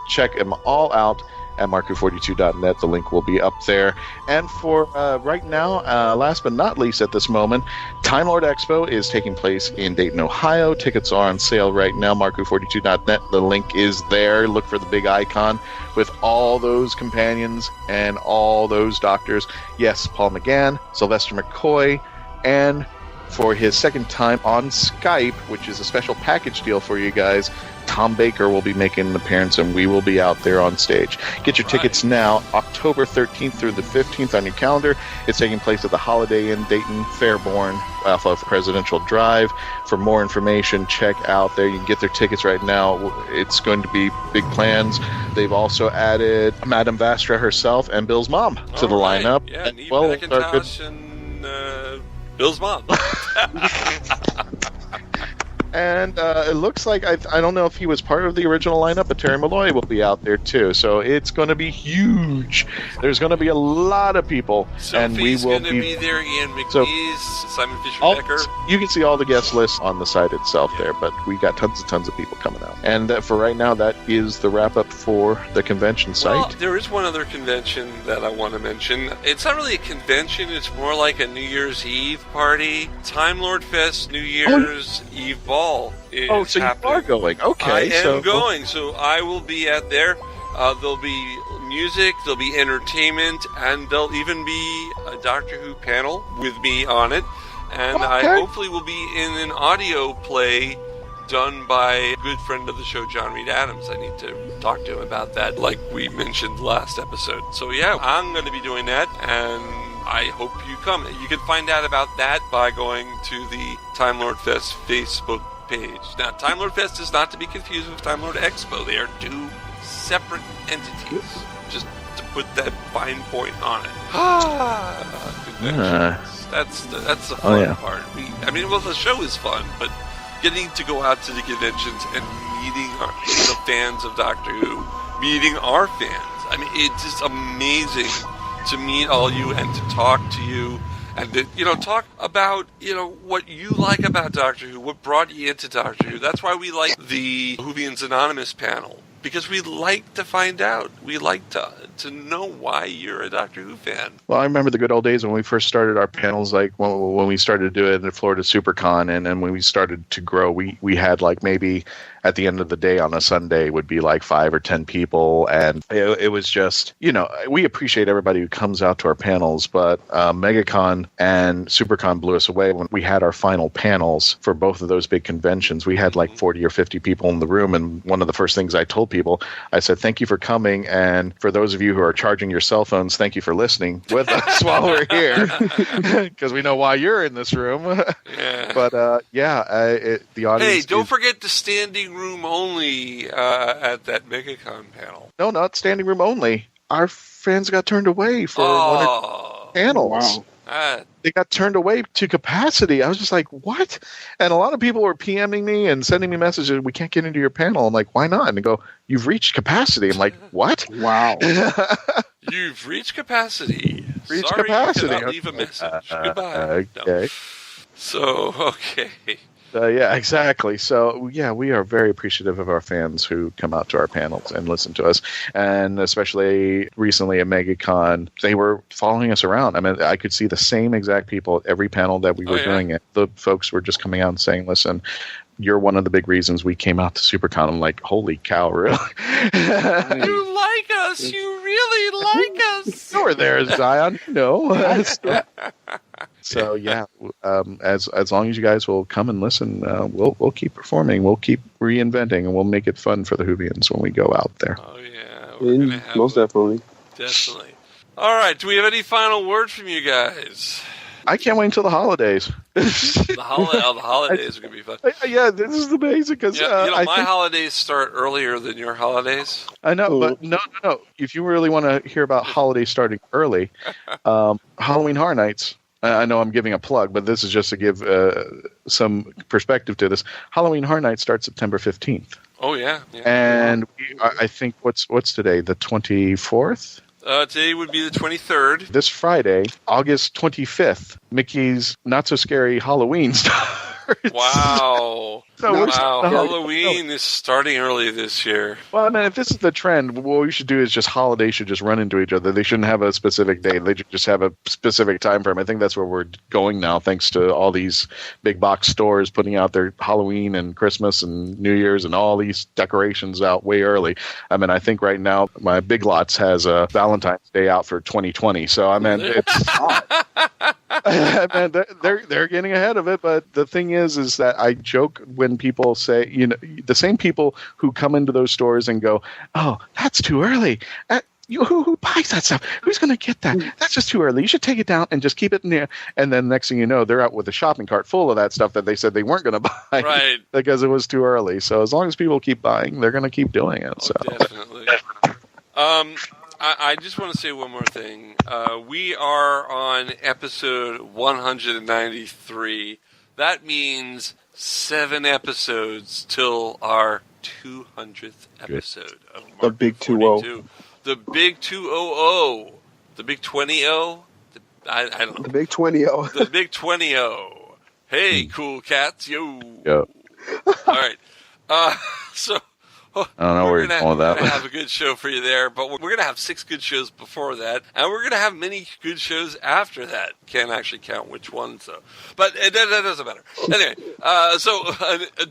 check them all out at MarkWHO42.net. The link will be up there. And for right now, last but not least at this moment, Time Lord Expo is taking place in Dayton, Ohio. Tickets are on sale right now, MarkWHO42.net. The link is there. Look for the big icon with all those companions and all those doctors. Yes, Paul McGann, Sylvester McCoy, and for his second time on Skype, which is a special package deal for you guys, Tom Baker will be making an appearance, and we will be out there on stage. Get your tickets now, October 13th through the 15th on your calendar. It's taking place at the Holiday Inn Dayton, Fairborn, off of Presidential Drive. For more information, check out there. You can get their tickets right now. It's going to be big plans. They've also added Madame Vastra herself and Bill's mom to the lineup. Yeah, Neve McIntosh and Bill's mom. And it looks like, I don't know if he was part of the original lineup, but Terry Malloy will be out there too. So it's going to be huge. There's going to be a lot of people. And we will going to be there. Ian McNeese, Simon Fisher-Becker. You can see all the guest lists on the site itself there, but we got tons of people coming out. And for right now, that is the wrap up for the convention site. Well, there is one other convention that I want to mention. It's not really a convention. It's more like a New Year's Eve party. Time Lord Fest New Year's Eve ball. So happening. You are going. Okay. I am going. So I will be at there. There'll be music, there'll be entertainment, and there'll even be a Doctor Who panel with me on it. And I hopefully will be in an audio play done by a good friend of the show, John Reed Adams. I need to talk to him about that, like we mentioned last episode. So yeah, I'm going to be doing that, and I hope you come. You can find out about that by going to the Time Lord Fest Facebook page. Now, Time Lord Fest is not to be confused with Time Lord Expo. They are two separate entities. Just to put that fine point on it. Conventions. That's the fun part. The show is fun, but getting to go out to the conventions and meeting the fans of Doctor Who, meeting our fans. I mean, it's just amazing to meet all you and to talk to you and to, talk about, what you like about Doctor Who, what brought you into Doctor Who. That's why we like the Whovians Anonymous panel, because we like to find out. We like to know why you're a Doctor Who fan. Well, I remember the good old days when we first started our panels, like when we started to do it in Florida SuperCon, and when we started to grow, we had like maybe at the end of the day on a Sunday would be like 5 or 10 people, and it was just, we appreciate everybody who comes out to our panels, but MegaCon and SuperCon blew us away when we had our final panels for both of those big conventions. We had like 40 or 50 people in the room, and one of the first things I told people, I said, thank you for coming, and for those of you who are charging your cell phones, thank you for listening with us while we're here, because we know why you're in this room. Yeah. But the audience. Hey, don't forget the standing room only at that MegaCon panel. No, not standing room only. Our fans got turned away for one or two panels. Wow. They got turned away to capacity. I was just like, what? And a lot of people were PMing me and sending me messages, we can't get into your panel. I'm like, why not? And they go, you've reached capacity. I'm like, what? Wow. You've reached capacity. Reached Sorry, capacity. you cannot leave a message. Goodbye. Okay. No. So, okay. Yeah, exactly. So, yeah, we are very appreciative of our fans who come out to our panels and listen to us. And especially recently at MegaCon, they were following us around. I mean, I could see the same exact people at every panel that we were doing it. The folks were just coming out and saying, listen, you're one of the big reasons we came out to SuperCon. I'm like, holy cow, really? You like us. You really like us. You're there, Zion. No. So yeah, as long as you guys will come and listen, we'll keep performing, we'll keep reinventing, and we'll make it fun for the Whovians when we go out there. Oh yeah, most definitely. Definitely. All right, do we have any final word from you guys? I can't wait until the holidays. The holidays are going to be fun. Yeah, this is amazing because my holidays start earlier than your holidays. I know, but no. If you really want to hear about holidays starting early, Halloween Horror Nights. I know I'm giving a plug, but this is just to give some perspective to this. Halloween Horror Nights starts September 15th. Oh yeah. And I think what's today? The 24th. Today would be the 23rd. This Friday, August 25th, Mickey's Not So Scary Halloween starts. Wow. So Halloween is starting early this year. Well, I mean, if this is the trend, what we should do is holidays should just run into each other. They shouldn't have a specific day. They should just have a specific time frame. I think that's where we're going now, thanks to all these big box stores putting out their Halloween and Christmas and New Year's and all these decorations out way early. I mean, I think right now my Big Lots has a Valentine's Day out for 2020. So, I mean, it's they're getting ahead of it. But the thing is that I joke when people say, the same people who come into those stores and go, oh, that's too early. Who buys that stuff? Who's going to get that? That's just too early. You should take it down and just keep it in there. And then next thing you know, they're out with a shopping cart full of that stuff that they said they weren't going to buy, right? Because it was too early. So as long as people keep buying, they're going to keep doing it. So definitely. I just want to say one more thing. We are on episode 193. That means 7 episodes till our 200th episode of Mark the big 2-0. The big 200. The big 20-0. I don't know. The big 20-0. The big 20-0. Hey, cool cats. Yo. Yep. All right. So I don't know where you're going with that. We're going to have a good show for you there, but we're going to have 6 good shows before that, and we're going to have many good shows after that. Can't actually count which ones, though. But that doesn't matter. Anyway, so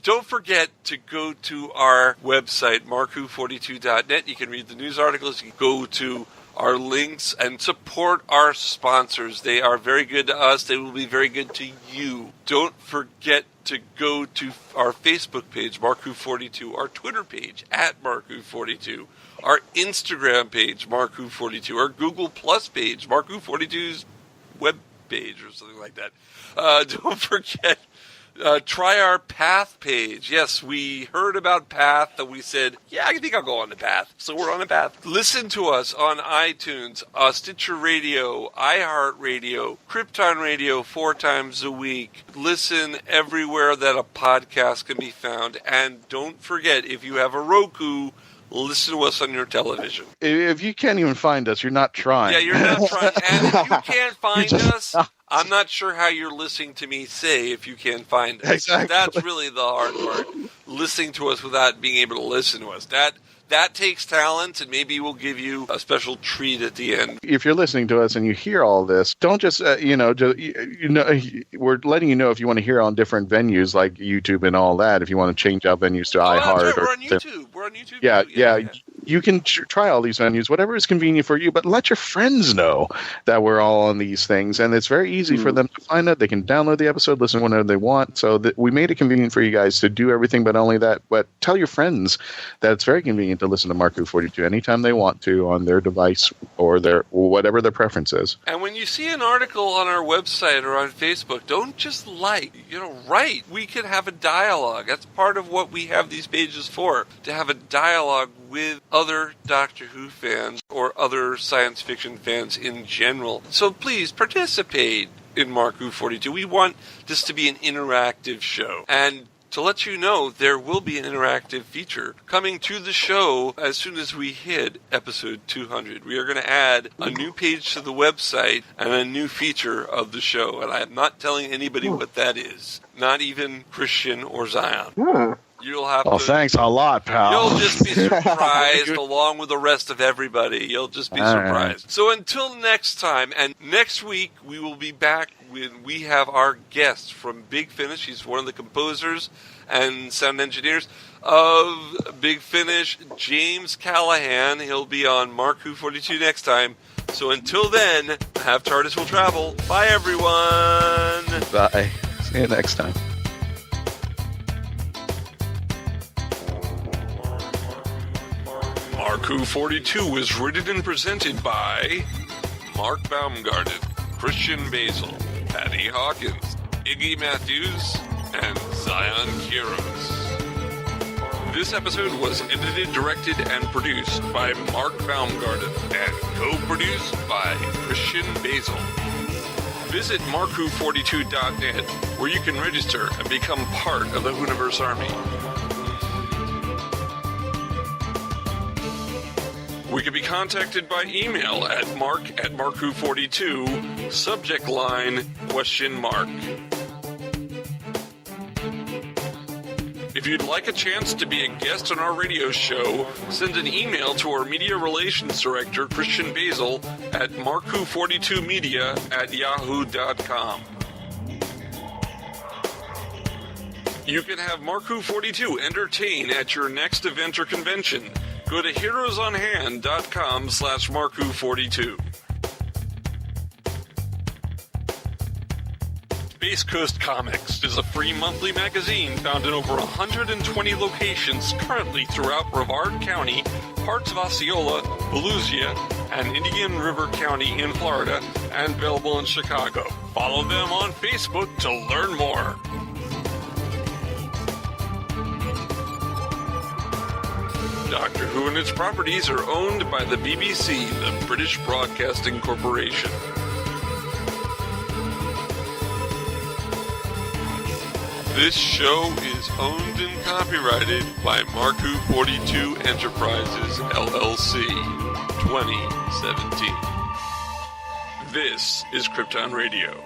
don't forget to go to our website, MarkWHO42.net. You can read the news articles. You can go to our links and support our sponsors. They are very good to us. They will be very good to you. Don't forget to go to our Facebook page, MarkWHO42, our Twitter page, @MarkWHO42, our Instagram page, MarkWHO42, our Google Plus page, MarkWHO42's web page or something like that. Don't forget, try our Path page. Yes, we heard about Path and we said, yeah, I think I'll go on the Path. So we're on the Path. Listen to us on iTunes, Stitcher Radio, iHeartRadio, Krypton Radio 4 times a week. Listen everywhere that a podcast can be found. And don't forget, if you have a Roku, listen to us on your television. If you can't even find us, you're not trying. Yeah, you're not trying. And if you can't find us, I'm not sure how you're listening to me say if you can't find us. Exactly. That's really the hard part. Listening to us without being able to listen to us. That takes talent, and maybe we'll give you a special treat at the end. If you're listening to us and you hear all this, don't just, we're letting you know if you want to hear on different venues like YouTube and all that, if you want to change out venues to iHeart. We're on YouTube. We're on YouTube. Yeah. You can try all these venues, whatever is convenient for you, but let your friends know that we're all on these things. And it's very easy for them to find it. They can download the episode, listen whenever they want. So we made it convenient for you guys to do everything, but only that. But tell your friends that it's very convenient to listen to MarkWHO 42 anytime they want to on their device or their whatever their preference is. And when you see an article on our website or on Facebook, don't just write. We could have a dialogue. That's part of what we have these pages for, to have a dialogue with other Doctor Who fans or other science fiction fans in general. So please participate in MarkWHO 42. We want this to be an interactive show. And to let you know, there will be an interactive feature coming to the show as soon as we hit episode 200. We are going to add a new page to the website and a new feature of the show. And I am not telling anybody what that is. Not even Christian or Zion. You'll have to. Thanks a lot, pal. You'll just be surprised along with the rest of everybody. You'll just be surprised. Right. So until next time, and next week we will be back when we have our guest from Big Finish. He's one of the composers and sound engineers of Big Finish, James Callahan. He'll be on MarkWHO 42 next time. So until then, have TARDIS will travel. Bye, everyone. Bye. See you next time. MarkWHO 42 is written and presented by Mark Baumgarten, Christian Basil, Patty Hawkins, Iggy Matthews, and Zion Kiros. This episode was edited, directed, and produced by Mark Baumgarten and co-produced by Christian Basil. Visit MarkWHO42.net where you can register and become part of the Whoniverse Army. We can be contacted by email at mark@markwho42, subject line, ? If you'd like a chance to be a guest on our radio show, send an email to our media relations director, Christian Basil, at markwho42media@yahoo.com. You can have MarkWHO 42 entertain at your next event or convention. Go to heroesonhand.com/MarkWHO42. Space Coast Comics is a free monthly magazine found in over 120 locations currently throughout Brevard County, parts of Osceola, Volusia, and Indian River County in Florida, and available in Chicago. Follow them on Facebook to learn more. Doctor Who and its properties are owned by the BBC, the British Broadcasting Corporation. This show is owned and copyrighted by MarkWHO 42 Enterprises, LLC, 2017. This is Krypton Radio.